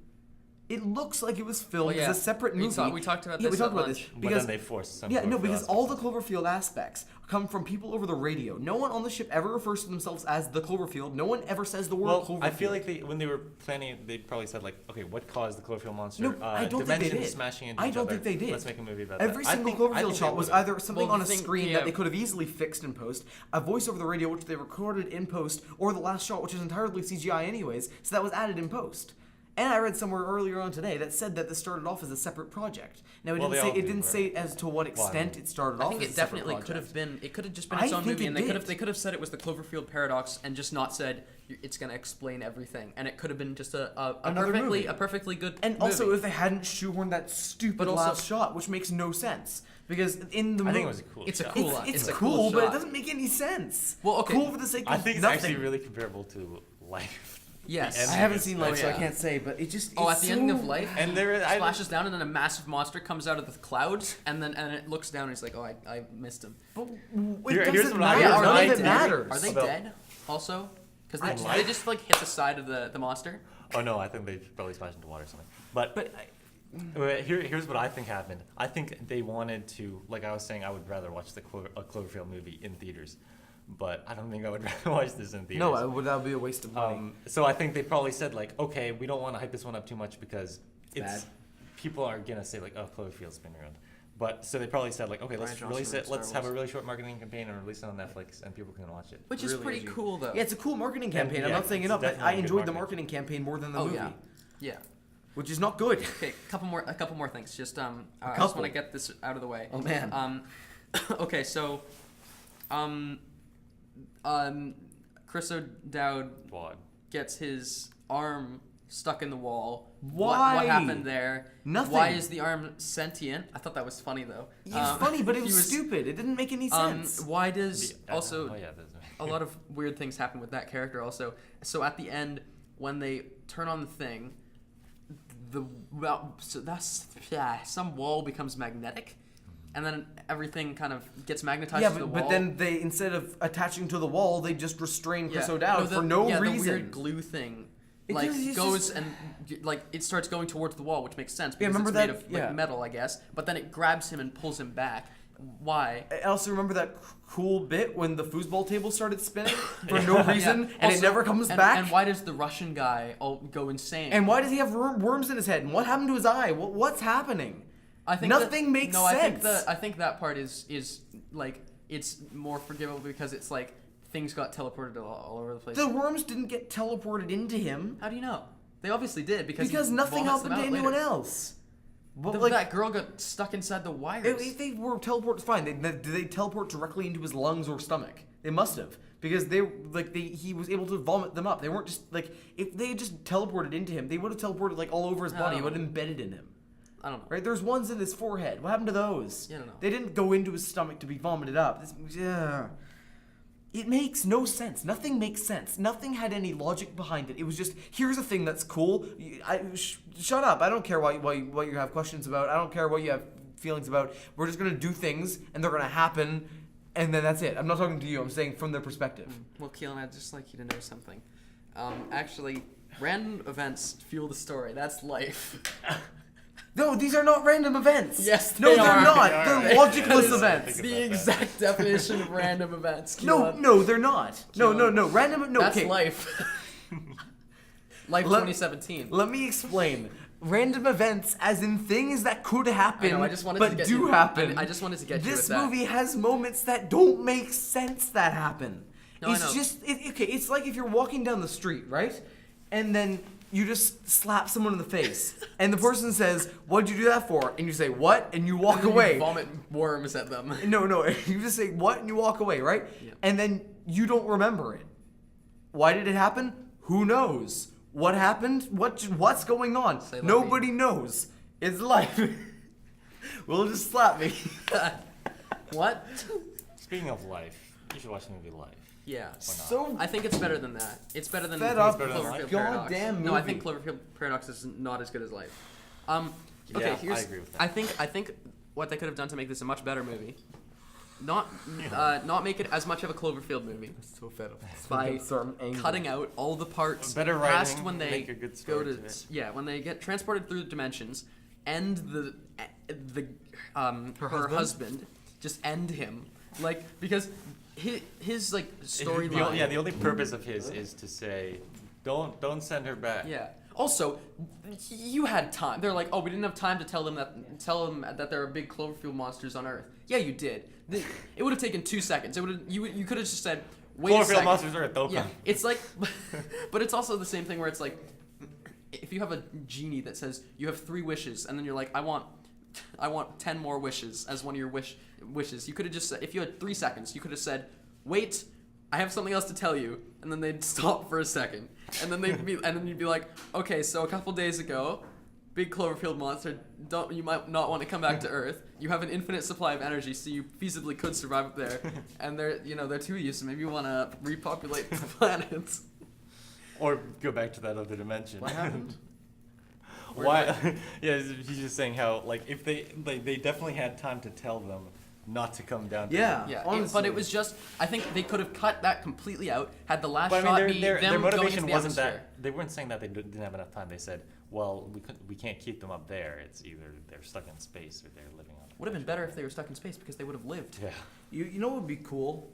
It looks like it was filmed Well, yeah. as a separate We movie. talked about Yeah, this we talked at about this lunch. But because then they forced some. yeah, no, Cloverfield because all the aspects. Cloverfield aspects come from people over the radio. No one on the ship ever refers to themselves as the Cloverfield. No one ever says the word Well, Cloverfield. I feel like when they were planning, they probably said like, okay, what caused the Cloverfield monster? No, I don't think they dimensions did. smashing into I each don't other. think they did. Let's make a movie about Every that. single I Cloverfield think shot they was would've. either something Well, on a the thing- screen yeah. that they could have easily fixed in post, a voice over the radio which they recorded in post, or the last shot which is entirely CGI anyways, so that was added in post. And I read somewhere earlier on today that said that this started off as a separate project. Now Well, they all do, didn't right? say as to what extent it started I off think as it a separate definitely could project. have been. It could have just been I its own think movie, it and did. they could have said it was the Cloverfield paradox, and just not said it's going to explain everything. And it could have been just Another movie. a perfectly good. And also, movie. if they hadn't shoehorned that stupid But also- last shot, which makes no sense, because in the I think movie, it was a cool. It's a shot. cool- it's It's a cool, cool but it shot. doesn't make any sense. Well, okay. Cool for the sake of I think it's nothing. actually really comparable to Life. Yes. The I ending haven't is seen like- Life, so I yeah. can't say, but it just Oh, it's at the ending so- of Life, And there, splashes down, and then a massive monster comes out of the clouds, and it looks down, and he's like, "Oh, I missed him." But it Here's doesn't what I- matter. here's None what I of it think. matters. Are they About- dead? Also, because I- they just like hit the side of the monster. Oh no, I think they probably splashed into water or something. But But here's what I think happened. I think they wanted to, like I was saying, I would rather watch a Cloverfield movie in theaters, but I don't think I would rather watch this in theaters. that would be a waste of money. So I think they probably said like, okay, we don't want to hype this one up too much because Bad. people are gonna say like, oh, Cloverfield's been around. But so they probably said like, okay, Ryan let's Johnson release wrote it. Star Let's have a Wars. really short marketing campaign and release it on Netflix, and people can watch it. Which is Really pretty edgy. cool, though. Yeah, it's a cool marketing campaign. I'm yeah, not saying it's enough, but I definitely a good enjoyed the marketing. marketing campaign more than the Oh movie, yeah. which is not good. Okay, a couple more things. Just I just couple? want to get this out of the way. Oh man. Okay, so, Chris O'Dowd Wad. gets his arm stuck in the wall. Why? What happened there? Nothing. Why is the arm sentient? I thought that was funny though. It's funny, but it he was stupid. It didn't make any sense. Why does also Oh yeah, there's a lot of weird things happen with that character also. So at the end, when they turn on the thing, some wall becomes magnetic, and then everything kind of gets magnetized Yeah, to the but wall. then they, instead of attaching to the wall, they just restrain Chris Yeah. O'Dowd for no the reason. weird glue thing, It like just- it's goes just- and like it starts going towards the wall, which makes sense Yeah, because remember it's that? made of like Yeah. metal, I guess. But then it grabs him and pulls him back. Why? I also remember that cool bit when the foosball table started spinning for no reason, Yeah. and it Also- never comes and, back. And why does the Russian guy go insane? And why does he have worms in his head? And what happened to his eye? What's happening? I think Nothing makes no, sense. I think that part is like it's more forgivable because it's like things got teleported all over the place. The worms didn't get teleported into him How do you know? They obviously did because he nothing vomits happened them to out anyone later. else. But That girl got stuck inside the wires. if they were teleported, fine. Did they teleport directly into his lungs or stomach? They must have, because he was able to vomit them up. They weren't just like, if they had just teleported into him, they would have teleported like all over his body. It would have embedded in him. I don't know. Right? There's ones in his forehead. What happened to those? Yeah, I don't know. They didn't go into his stomach to be vomited up. It makes no sense. Nothing makes sense. Nothing had any logic behind it. It was just, here's a thing that's cool. Shut up. I don't care what you have questions about. I don't care what you have feelings about. We're just going to do things, and they're going to happen, and then that's it. I'm not talking to you. I'm saying from their perspective. Well, Keelan, I'd just like you to know something. Actually, random events fuel the story. That's life. No, these are not random events. Yes, No, they they're are. not. They are. They're That logicless is- events. Think The about that. exact definition of random events. No, Keelan. no, they're not. No, Keelan. no. Random. No, That's okay. life. Life Let- 2017. Let me explain. Random events, as in things that could happen, I know, I just wanted but to get do you- happen. I just wanted to get you This with that. movie has moments that don't make sense that happen. No, I It's know. just okay. It's like if you're walking down the street, right, and then you just slap someone in the face, and the person says, "What'd you do that for?" And you say, "What?" And you walk And then away. You vomit worms at them. No, you just say what and you walk away, right? Yeah. And then you don't remember it. Why did it happen? Who knows? What happened? What's going on? Say, let Nobody knows. It's life. Will just slap me. What? Speaking of life, you should watch the movie Life. Yeah. So I think it's better than that. It's better than Fed up with Cloverfield this Paradox. goddamn No, I think movie. Cloverfield Paradox is not as good as Life. Okay, Yeah, here's. I agree with that. I think what they could have done to make this a much better movie, not make it as much of a Cloverfield movie so fed up. by cutting out all the parts Better past writing, when they make a good go story to to it. when they get transported through the dimensions, end her husband, just end him, like, because his like storyline. Yeah, the only purpose of his is to say, don't send her back. Yeah. Also, you had time. They're like, oh, we didn't have time to tell them that there are big Cloverfield monsters on Earth. Yeah, you did. It would have taken 2 seconds. You could have just said, wait a Cloverfield second. monsters are at Thopa. Yeah, it's like, but it's also the same thing where it's like, if you have a genie that says you have 3 wishes, and then you're like, I want 10 more wishes as one of your wishes. You could have just said, if you had 3 seconds, you could have said, wait, I have something else to tell you, and then they'd stop for a second, and then you'd be like, okay, so a couple days ago, big Cloverfield monster, you might not want to come back to Earth. You have an infinite supply of energy, so you feasibly could survive up there, and they're 2 of you, so maybe you want to repopulate the planet. Or go back to that other dimension. What happened? Why? Yeah, he's just saying how, like, if they definitely had time to tell them not to come down. To Yeah. Earth. Yeah, honestly. but it was just, I think they could have cut that completely out, had the last But shot I mean, be their them going into motivation the wasn't atmosphere. that they weren't saying that they didn't have enough time. They said, well, we can't keep them up there. It's either they're stuck in space or they're living on. Would have been better if they were stuck in space because they would have lived. Yeah. You know what would be cool?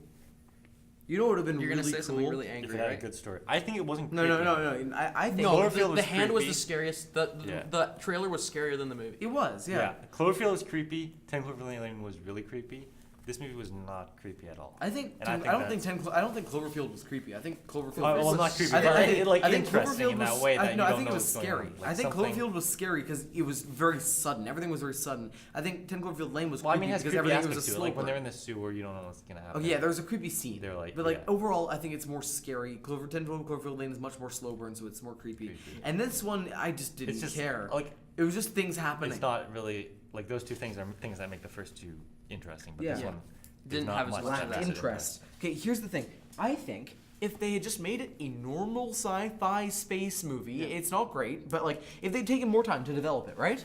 You know what would have been You're really gonna say cool? something really If angry, it had a right? good story. I think it wasn't. No. creepy. I think No, Cloverfield the was hand was the creepy. scariest. Yeah. The trailer was scarier than the movie. it was. Yeah. Yeah. Cloverfield was creepy. 10 Cloverfield Lane was really creepy. This movie was not creepy at all. I think. And I think I don't that's- think I don't think Cloverfield was creepy. I think Cloverfield. Well, was not creepy, I think, but I think, it, like, I think interesting Cloverfield in that was, way that you I don't think know it was what's going scary. on. Like I think something- Cloverfield was scary because it was very sudden. Everything was very sudden. I think 10 Cloverfield Lane was Well, I creepy mean, it has because creepy everything was aspects a to it. slow Like when burn. they're in the sewer, you don't know what's gonna Oh happen. yeah, there was a creepy scene. They're like, but like yeah. overall, I think it's more scary. 10 Cloverfield Lane is much more slow burn, so it's more creepy. Creepy. And this one, I just didn't It's just care. like It was just things happening. it's not really like those two things are things that make the first two interesting, but this Yeah. one Didn't did not have as much much of lacked that interest. Okay, here's the thing. I think if they had just made it a normal sci-fi space movie, Yeah. it's not great, but like if they'd taken more time to develop it, right?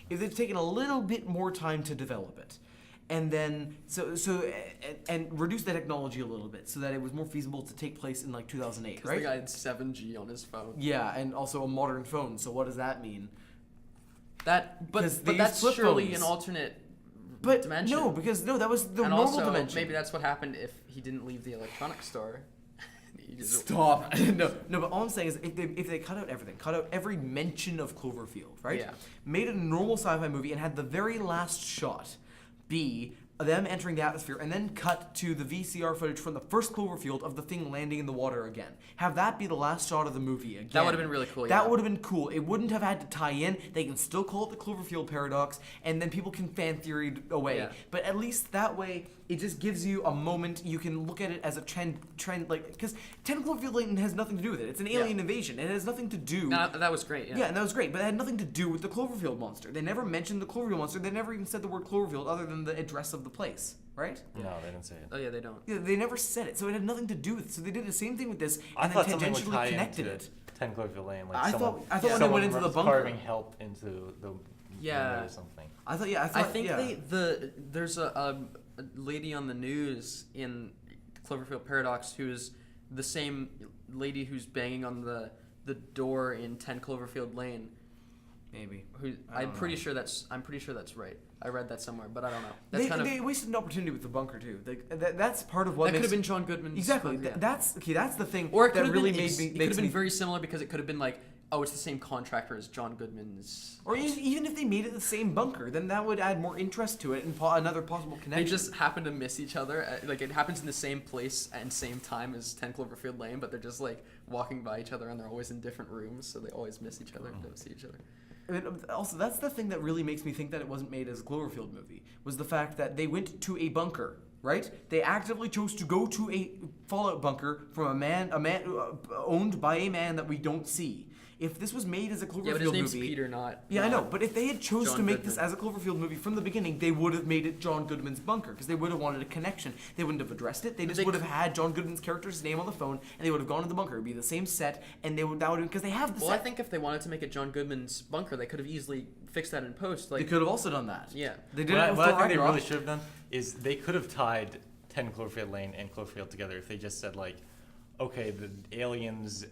If they'd taken a little bit more time to develop it, and then and reduce the technology a little bit so that it was more feasible to take place in like 2008, Because right? the guy had 7G on his phone. Yeah, and also a modern phone. So what does that mean? That, but 'Cause they use that's flip surely phones. an alternate But dimension. no, because that was the and normal also, dimension. maybe that's what happened if he didn't leave the electronics store. He just- Stop. no, but all I'm saying is if they cut out everything, cut out every mention of Cloverfield, right? Yeah. Made it a normal sci-fi movie and had the very last shot be them entering the atmosphere and then cut to the VCR footage from the first Cloverfield of the thing landing in the water again. Have that be the last shot of the movie again. That would have been really cool, That yeah. would have been cool. It wouldn't have had to tie in. They can still call it the Cloverfield paradox, and then people can fan theory away. Yeah. But at least that way, it just gives you a moment. You can look at it as a trend, like, because 10 Cloverfield Lane has nothing to do with it. It's an alien invasion. It has nothing to do. No, that was great. Yeah, and that was great, but it had nothing to do with the Cloverfield monster. They never mentioned the Cloverfield monster. They never even said the word Cloverfield other than the address of the place, right? No, they didn't say it. Oh yeah, they don't. Yeah, they never said it, so it had nothing to do with it. So they did the same thing with this, I and thought then something would tangentially tie connected into it. 10 Cloverfield Lane. Like I someone, thought when they someone went into the bunker. carving help into the Yeah. window or something. I think there's a lady on the news in Cloverfield Paradox who's the same lady who's banging on the door in 10 Cloverfield Lane. Maybe. Who I I'm don't pretty know. sure that's right. I read that somewhere, but I don't know. That's They wasted an opportunity with the bunker too. That's part of what that could makes have been John Goodman's exactly. bunker, yeah. That's the thing. Or it could that have really been made me. it could makes have been me- very similar because it could have been like, oh, it's the same contractor as John Goodman's. Or even if they made it the same bunker, then that would add more interest to it and another possible They connection. just happen to miss each other. Like it happens in the same place and same time as 10 Cloverfield Lane, but they're just like walking by each other and they're always in different rooms, so they always miss each other and don't see each other. I mean, also, that's the thing that really makes me think that it wasn't made as a Cloverfield movie, was the fact that they went to a bunker, right? They actively chose to go to a fallout bunker from a man owned by a man that we don't see. If this was made as a Cloverfield Yeah, but his name's movie, Peter, not. yeah, I not- know. But if they had chose John to make this Goodman. as a Cloverfield movie from the beginning, they would have made it John Goodman's bunker because they would have wanted a connection. They wouldn't have addressed it. They But just would have had John Goodman's character's name on the phone, and they would have gone to the bunker. It'd be the same set, and they would because they have the Well, I set. think if they wanted to make it John Goodman's bunker, they could have easily fixed that in post. They Like, could have also done that. yeah. They did What it I, with what I Thor think they Ragnarok. really should have done is they could have tied 10 Cloverfield Lane and Cloverfield together if they just said like, okay, the aliens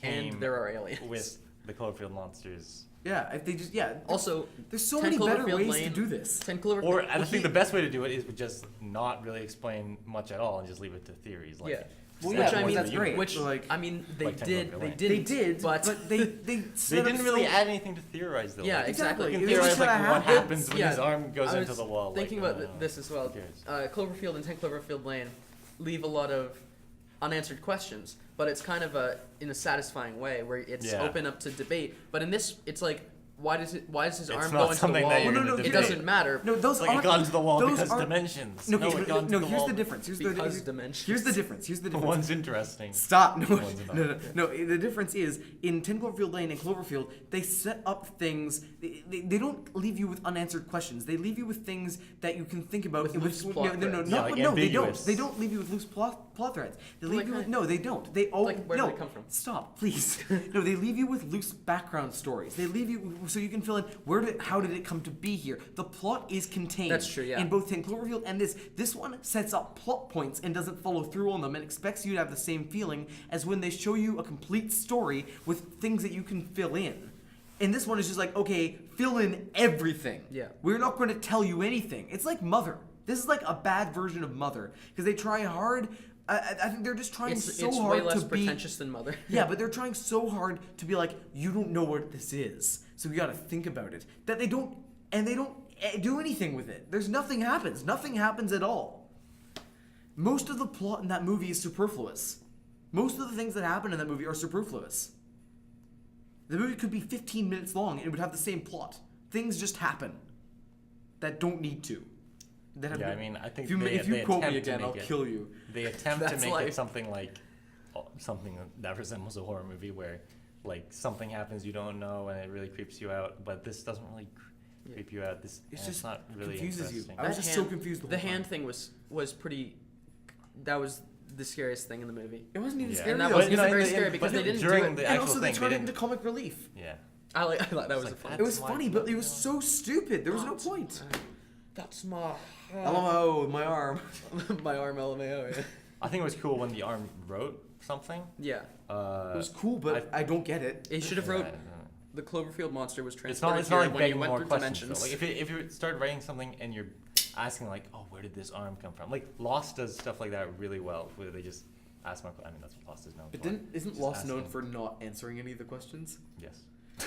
came And there are aliens. with the Cloverfield monsters. Yeah, if they just Also, there's so 10 many better Cloverfield ways Lane, to do this. 10 Cloverfield. Or I think the best way to do it is just not really explain much at all and just leave it to theories. Like, Yeah. just Well, add yeah, more to that's the great. universe. Which Like- I mean, they Like 10 did. Cloverfield They Lane. did. They did, but they They set didn't up really so- add anything to theorize though. Yeah, Like, exactly. You It can was theorize just like kinda what happened. happens when Yeah. his arm goes I into was the wall. Thinking like, about this as well. Who cares? Cloverfield and 10 Cloverfield Lane leave a lot of unanswered questions, but it's kind of in a satisfying way where it's Yeah. open up to debate. But in this, it's like, why does his It's arm not go into the something wall? that you're No, gonna no, debate. It doesn't matter. No, those It's like it aren't. got into the wall those because aren't- dimensions. No, No, it got into no. the Here's wall. the difference. Here's Because the dimensions. Here's the difference. Here's the difference. One's interesting. Stop! No, One's not. no. The difference is in 10 Cloverfield Lane and Cloverfield, they set up things. They don't leave you with unanswered questions. They leave you with things that you can think about. With loose plot no, threads. Yeah, not, like no, they don't. ambiguous. They don't leave you with loose plot threads. They Well, leave you like, with no. They don't. They all like, where no. do they come from? Stop, please. No, they leave you with loose background stories. They leave you so you can fill in how did it come to be here. The plot is contained. That's true, yeah. In both 10 Cloverfield and this. This one sets up plot points and doesn't follow through on them and expects you to have the same feeling as when they show you a complete story with things that you can fill in. And this one is just like, okay, fill in everything. Yeah. We're not going to tell you anything. It's like Mother. This is like a bad version of Mother because they try hard. I think they're just trying It's so way hard less to be. pretentious than Mother. Yeah, but they're trying so hard to be like, you don't know what this is, so we got to think about it. That they don't do anything with it. There's nothing happens. Nothing happens at all. Most of the plot in that movie is superfluous. Most of the things that happen in that movie are superfluous. The movie could be 15 minutes long and it would have the same plot. Things just happen that don't need to. That have Yeah, no- I mean, I think if you quote me attempt to again, I'll make it- kill you. They attempt to That's make life. it something like something that resembles a horror movie where like something happens you don't know and it really creeps you out, but this doesn't really creep you out. This It's and just not really confuses you. interesting. I was just so confused the The whole hand time. thing was pretty. That was the scariest thing in the movie. It wasn't even Yeah. scary. And that though. wasn't You know, very in the- scary in- because but they didn't during do it. the And actual also they thing, turned they it into didn't. comic relief. Yeah. I thought that was like, a fun. It was That's funny, my- but it was so stupid. There was no point. That's my LMAO, my arm. my arm LMAO. Yeah. I think it was cool when the arm wrote something. Yeah. It was cool, but I don't get it. It should have wrote the Cloverfield monster was It's not. transported It's not here like when you begging went more through questions. dimensions. Though. Like if you start writing something and you're asking like, oh, where did this arm come from? Like Lost does stuff like that really well, where they just ask more. I mean, that's what Lost is known But for. isn't Just Lost known asking. for not answering any of the questions? Yes.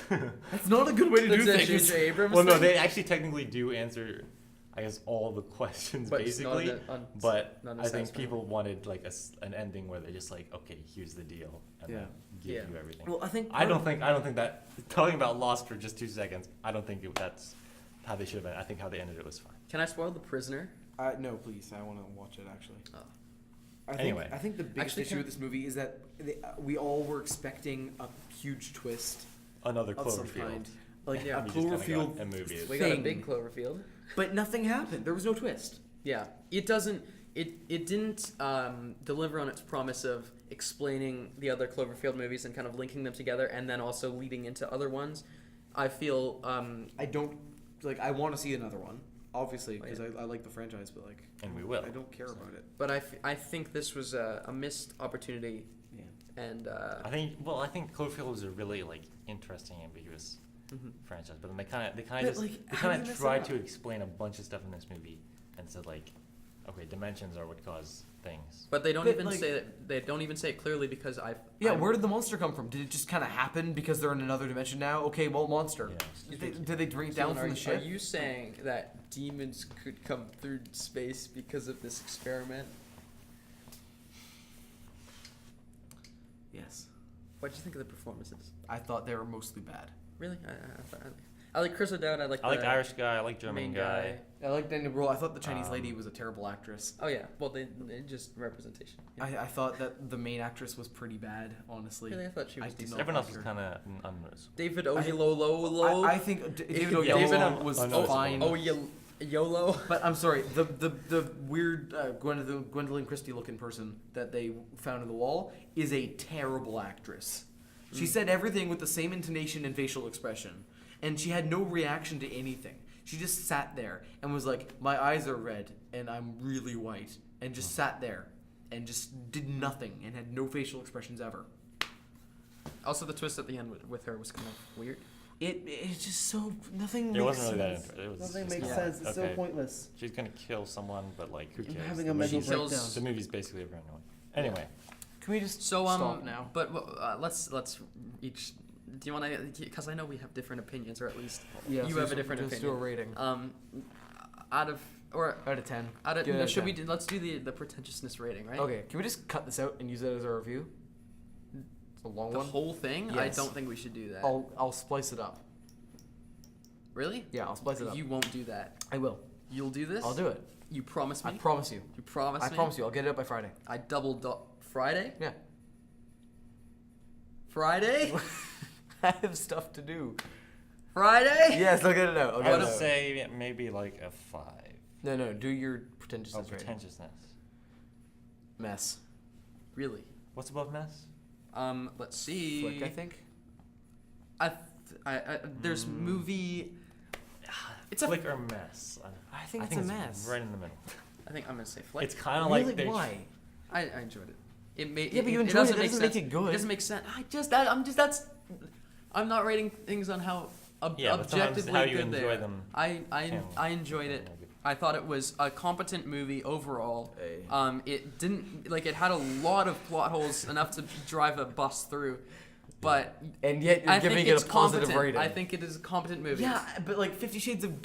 That's not a good way to do That's a things. J.J. Abrams Well, no, thing? they actually technically do answer, I guess, all the questions But it's not basically. not But I think unsatisfying. people wanted like an ending where they're just like, okay, here's the deal, and Yeah. then give Yeah. you everything. Well, I think I don't think that talking about Lost for just 2 seconds. I don't think that's how they should have ended. I think how they ended it was fine. Can I spoil The Prisoner? No, please. I want to watch it actually. Oh. Anyway. I think the biggest Actually, issue can- with this movie is that we all were expecting a huge twist Another of some Cloverfield. kind, like Yeah. a We just kinda got Cloverfield a movie. We got a thing. big Cloverfield. But nothing happened. There was no twist. Yeah, it doesn't. It didn't deliver on its promise of explaining the other Cloverfield movies and kind of linking them together, and then also leading into other ones. I feel I don't like. I want to see another one, obviously, Oh, because yeah. I like the franchise, but like, And we will. I don't care about it. but I think this was a missed opportunity, Yeah. and I think Cloverfield was a really like interesting, ambiguous mhm. franchise, but then they kind But, of like, they how do kind you of mess tried that to up? explain a bunch of stuff in this movie and said like, okay, dimensions are what cause things. but they don't But, even like- say that. They don't even say it clearly because Yeah, where did the monster come from? Did it just kind of happen because they're in another dimension now? Okay, well, monster. Yeah. Did they bring it down from the Are ship? you saying that demons could come through space because of this experiment? Yes. What do you think of the performances? I thought they were mostly bad. Really, I like Chris O'Dowd. I like I like the Irish guy. I like German main guy. I like Daniel Brühl. I thought the Chinese lady Um, was a terrible actress. Oh yeah, well they just representation. Yeah. I thought that the main actress was pretty bad, honestly. Really, I thought she was did decent. not Everyone else like was her. kind of unnoticeable. David Oyelowo. I think David Yeah, Oyelowo David was unnoticeable. fine. Yolo. But I'm sorry, the weird Gwendolyn Christie looking person that they found in the wall is a terrible actress. She said everything with the same intonation and facial expression, and she had no reaction to anything. She just sat there and was like, "My eyes are red and I'm really white," and just sat there and just did nothing and had no facial expressions ever. Also, the twist at the end with her was kind of weird. It's just so nothing. It makes wasn't really that. sense. It was Nothing just makes kinda, sense. It's so okay, pointless. she's gonna kill someone, but like, who I'm cares? having The a mental movie's- kills- breakdown. The movie's basically over anyway. Anyway, Can we just So stop now? But let's each. Do you want to? Because I know we have different opinions, or at least Yeah, you so have a different just opinion. do a rating. Out of Out of 10. out of Give it no, a should 10. we let's do the pretentiousness rating, right? Okay, can we just cut this out and use it as a review? It's a long The one. whole thing? I Yes. don't think we should do that. I'll splice it up. Really? Yeah, I'll splice it up. You won't do that. I will. You'll do this? I'll do it. You promise me? I promise you. You promise I me? promise you. I'll get it up by Friday. I Friday? Yeah. Friday? I have stuff to do. Friday? Yes, I'll get it out. I'll I get would it out. say maybe like a 5. No. Do your Oh, pretentiousness rating. pretentiousness. Mess. Really? What's above mess? Let's see. Flick, I think. There's movie. It's a. Flick or mess? I think it's a mess. Right in the middle. I think I'm gonna say flick. It's kind of Really? like they're Why? I enjoyed it. It made. Yeah, but you it enjoyed it. doesn't That make doesn't sense. make it good. It doesn't make sense. I'm not rating things on how Yeah, but sometimes objectively how you good enjoy they are. them I enjoyed it. I thought it was a competent movie overall. Hey. It didn't it had a lot of plot holes enough to drive a bus through, but And yet you're I giving think it it's a positive competent. rating. I think it is a competent movie. Yeah, but like 50 Shades of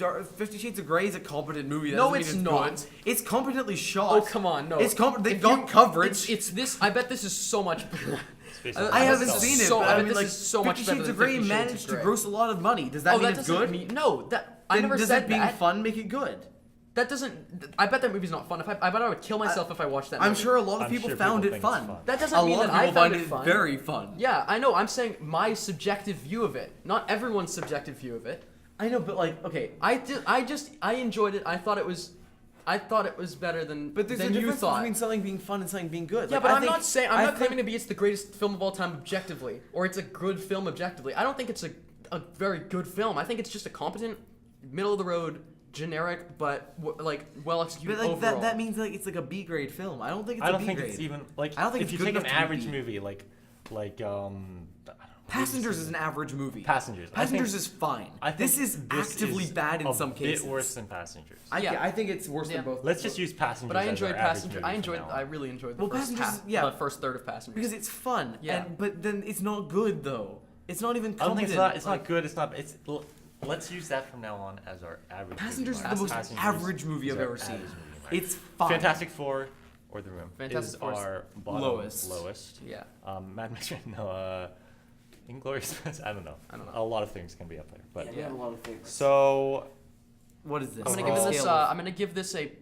Grey is a competent movie. That No, doesn't it's mean not. Good. It's competently shot. Oh come on, no. It's they If got you- coverage. It's this. I bet this is so much. It's basically I haven't myself. seen it, so- but I I bet mean, this like, is so much 50 better Shades than of Grey 50 Shades of managed to Grey. gross a lot of money. Does that mean that it's doesn't good? mean no. That I Then never does said it being that. fun make it good? That doesn't. I bet that movie's not fun. I bet I would kill myself if I watched that. I'm movie. sure a lot of I'm people sure found people it think it's fun. fun. That doesn't A mean lot that of I people found find it it fun. very fun. Yeah, I know. I'm saying my subjective view of it, not everyone's subjective view of it. I know, but like, okay, I enjoyed it. I thought it was I thought it was better than But there's a than you difference thought. between something being fun and something being good. Yeah, Like, but I I'm think- not saying I I'm not think- claiming to be it's the greatest film of all time objectively, or it's a good film objectively. I don't think it's a very good film. I think it's just a competent, middle of the road, generic, but well executed But like overall. that means like it's like a B grade film. I don't think it's I a don't B think grade. it's even like I don't think if it's you good take an enough to be average B. movie like I don't know, Passengers is an average movie. Passengers. I Passengers think- is fine. I think this is actively bad in some cases. A bit worse than Passengers. I think it's worse Yeah. than both. Let's just use Passengers. But I as our enjoyed average Passenger. movie I from enjoyed. now I on. really enjoyed Well, the first Passengers, the first third of Passengers. because it's fun. Yeah. But then it's not good though. It's not even I don't think competent. it's not good. It's not. Let's use that from now on as our average. Passengers movie. is the most Passengers average movie is I've our ever seen. average movie, right? It's fine. Fantastic Four or The Room Fantastic is Four is our bottom lowest. Yeah. Mad Max. No. Inglourious Basterds. I don't know. I don't know. A lot of things can be up there, but Yeah, we have a lot of things. so What is this? I'm gonna Overall- give this. Scale of- I'm gonna give this a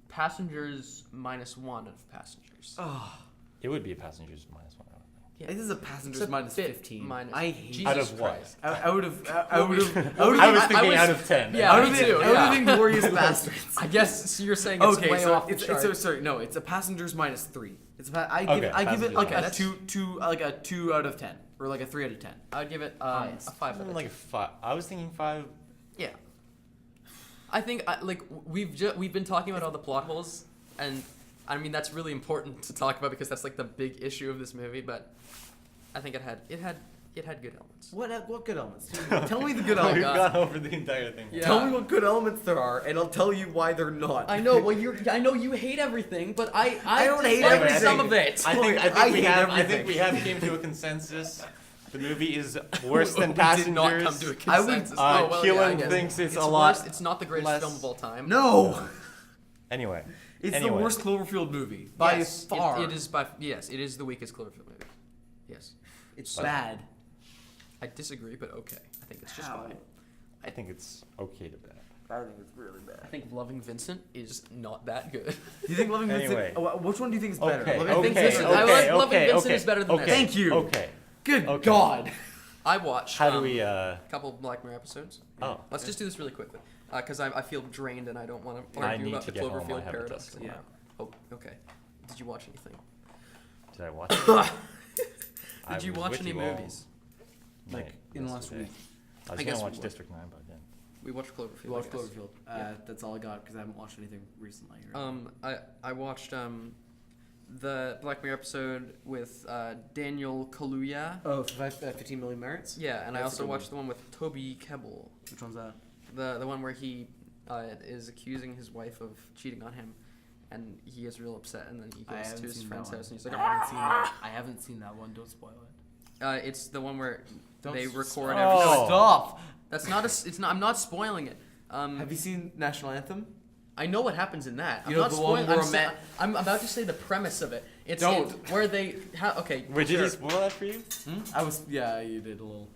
Passengers -1 of Passengers. Oh, it would be a Passengers -1. I would think. Yeah. this is a Passengers It's a minus bit 15. minus- I hate. Jesus Out of what? Christ. I would have. I would have. I was thinking was- out of 10. Yeah, I me would too, have yeah. been Glorious Bastards. I guess so you're saying it's Okay, way so off the it's chart. so sorry. No, it's a Passengers minus 3. It's a, I give Okay, it like Passengers a minus- two, 2 out of 10 or like a 3 out of 10. I'd give it Highest. a 5 out of Like a 5. I was thinking 5. Yeah. I think we've been talking about all the plot holes, and I mean that's really important to talk about because that's like the big issue of this movie. But I think it had good elements. What good elements? Tell me the good We've elements. gone over the entire thing. Yeah. Tell me what good elements there are, and I'll tell you why they're not. I know. Well, I know you hate everything, but I don't hate dislike everything. some of it. I think I we hate have. I everything. think we have came to a consensus. The movie is worse than We Passengers. did not come to a I would- consensus. Uh, Oh, well, yeah, I Kielan guess. thinks it's a worse- lot It's not the greatest less- film of all time. No, Anyway, it's Anyway. the worst Cloverfield movie by Yes, far. it is by yes, it is the weakest Cloverfield movie. Yes, It's bad. I disagree, but okay. I think it's just How? fine. I think it's okay to bad. I think it's really bad. I think Loving Vincent is not that good. Do you think Loving Anyway. Vincent? Which one do you think is better? Okay. Loving think Okay. Vincent? Vincent- I like Okay. Loving Okay. Vincent Okay. is better than okay. this. Thank you. Okay. Good Okay. God. I watched. How do we? a couple of Black Mirror episodes. Oh. Let's just do this really quickly, because I feel drained and I don't want to I argue need about to the get home. I Cloverfield have a paradox. test tomorrow. tomorrow. Oh, okay. Did you watch anything? Did I watch? It? I Did you was watch with any you all movies? Like night in the last yesterday. week. I was I guess gonna we watch would. District 9, but I didn't. We watched Cloverfield. You watched I guess. Cloverfield. Yeah. That's all I got because I haven't watched anything recently. Right? I watched the Black Mirror episode with Daniel Kaluuya. Oh, 15 Million Merits? Yeah, and I That's a also good watched the one with Toby Kebbell. Which one's that? The one where he is accusing his wife of cheating on him, and he is real upset, and then he I goes haven't to his seen friend's that house, and he's one. like, I haven't seen that one. Don't spoil it. it's the one where Don't they s- record Oh. everything. Stop! That's not it's not. I'm not spoiling it. Have you seen National Anthem? I know what happens in that. I'm You know not the one spoiling. where I'm, a man- I'm about to say the premise of it. It's Don't. where they okay. Wait, did sure. he spoil that for you? I was. Yeah, you did a little.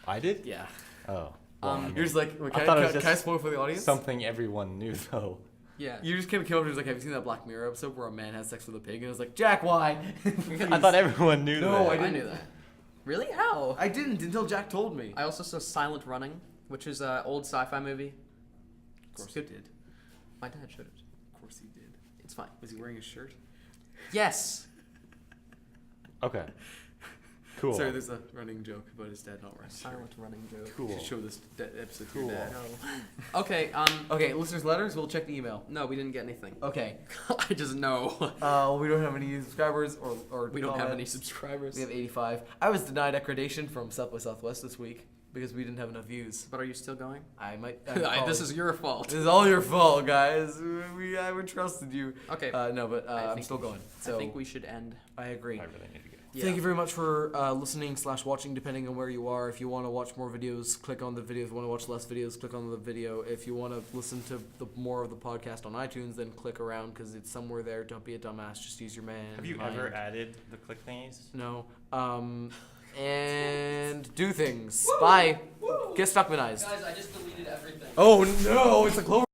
I did. Yeah. Oh. Um, You're just like. I thought it was Can I just spoil for the audience? Something everyone knew though. Yeah. You just came over and was like, have you seen that Black Mirror episode where a man has sex with a pig? And I was like, Jack, why? I thought everyone knew No, that. I didn't. knew that. Really? How? I didn't until Jack told me. I also saw Silent Running, which is an old sci-fi movie. Of course he did. My dad showed it. Of course he did. It's fine. Was he wearing a shirt? Yes. Okay. Cool. Sorry, there's a running joke about his dad not wearing a shirt. Silent Running joke. You Cool. should show this episode to Cool. your dad. No. Okay. Okay, listeners' letters. We'll check the email. No, we didn't get anything. Okay. I just know. We don't have any subscribers or We don't have any comments. subscribers. We have 85. I was denied accreditation from South by Southwest this week because we didn't have enough views. But are you still going? I might. This is your fault. This is all your fault, guys. I trusted you. Okay. No, but I I'm think still going. So I think we should end. I agree. I really need to go. Yeah. Thank you very much for listening / watching, depending on where you are. If you want to watch more videos, click on the video. If you want to watch less videos, click on the video. If you want to listen to more of the podcast on iTunes, then click around because it's somewhere there. Don't be a dumbass. Just use your man. Have you mind. ever added the click thingies? No. And do things. Bye. Get Stuckmanized. Guys, I just deleted everything. Oh no! It's a Clover.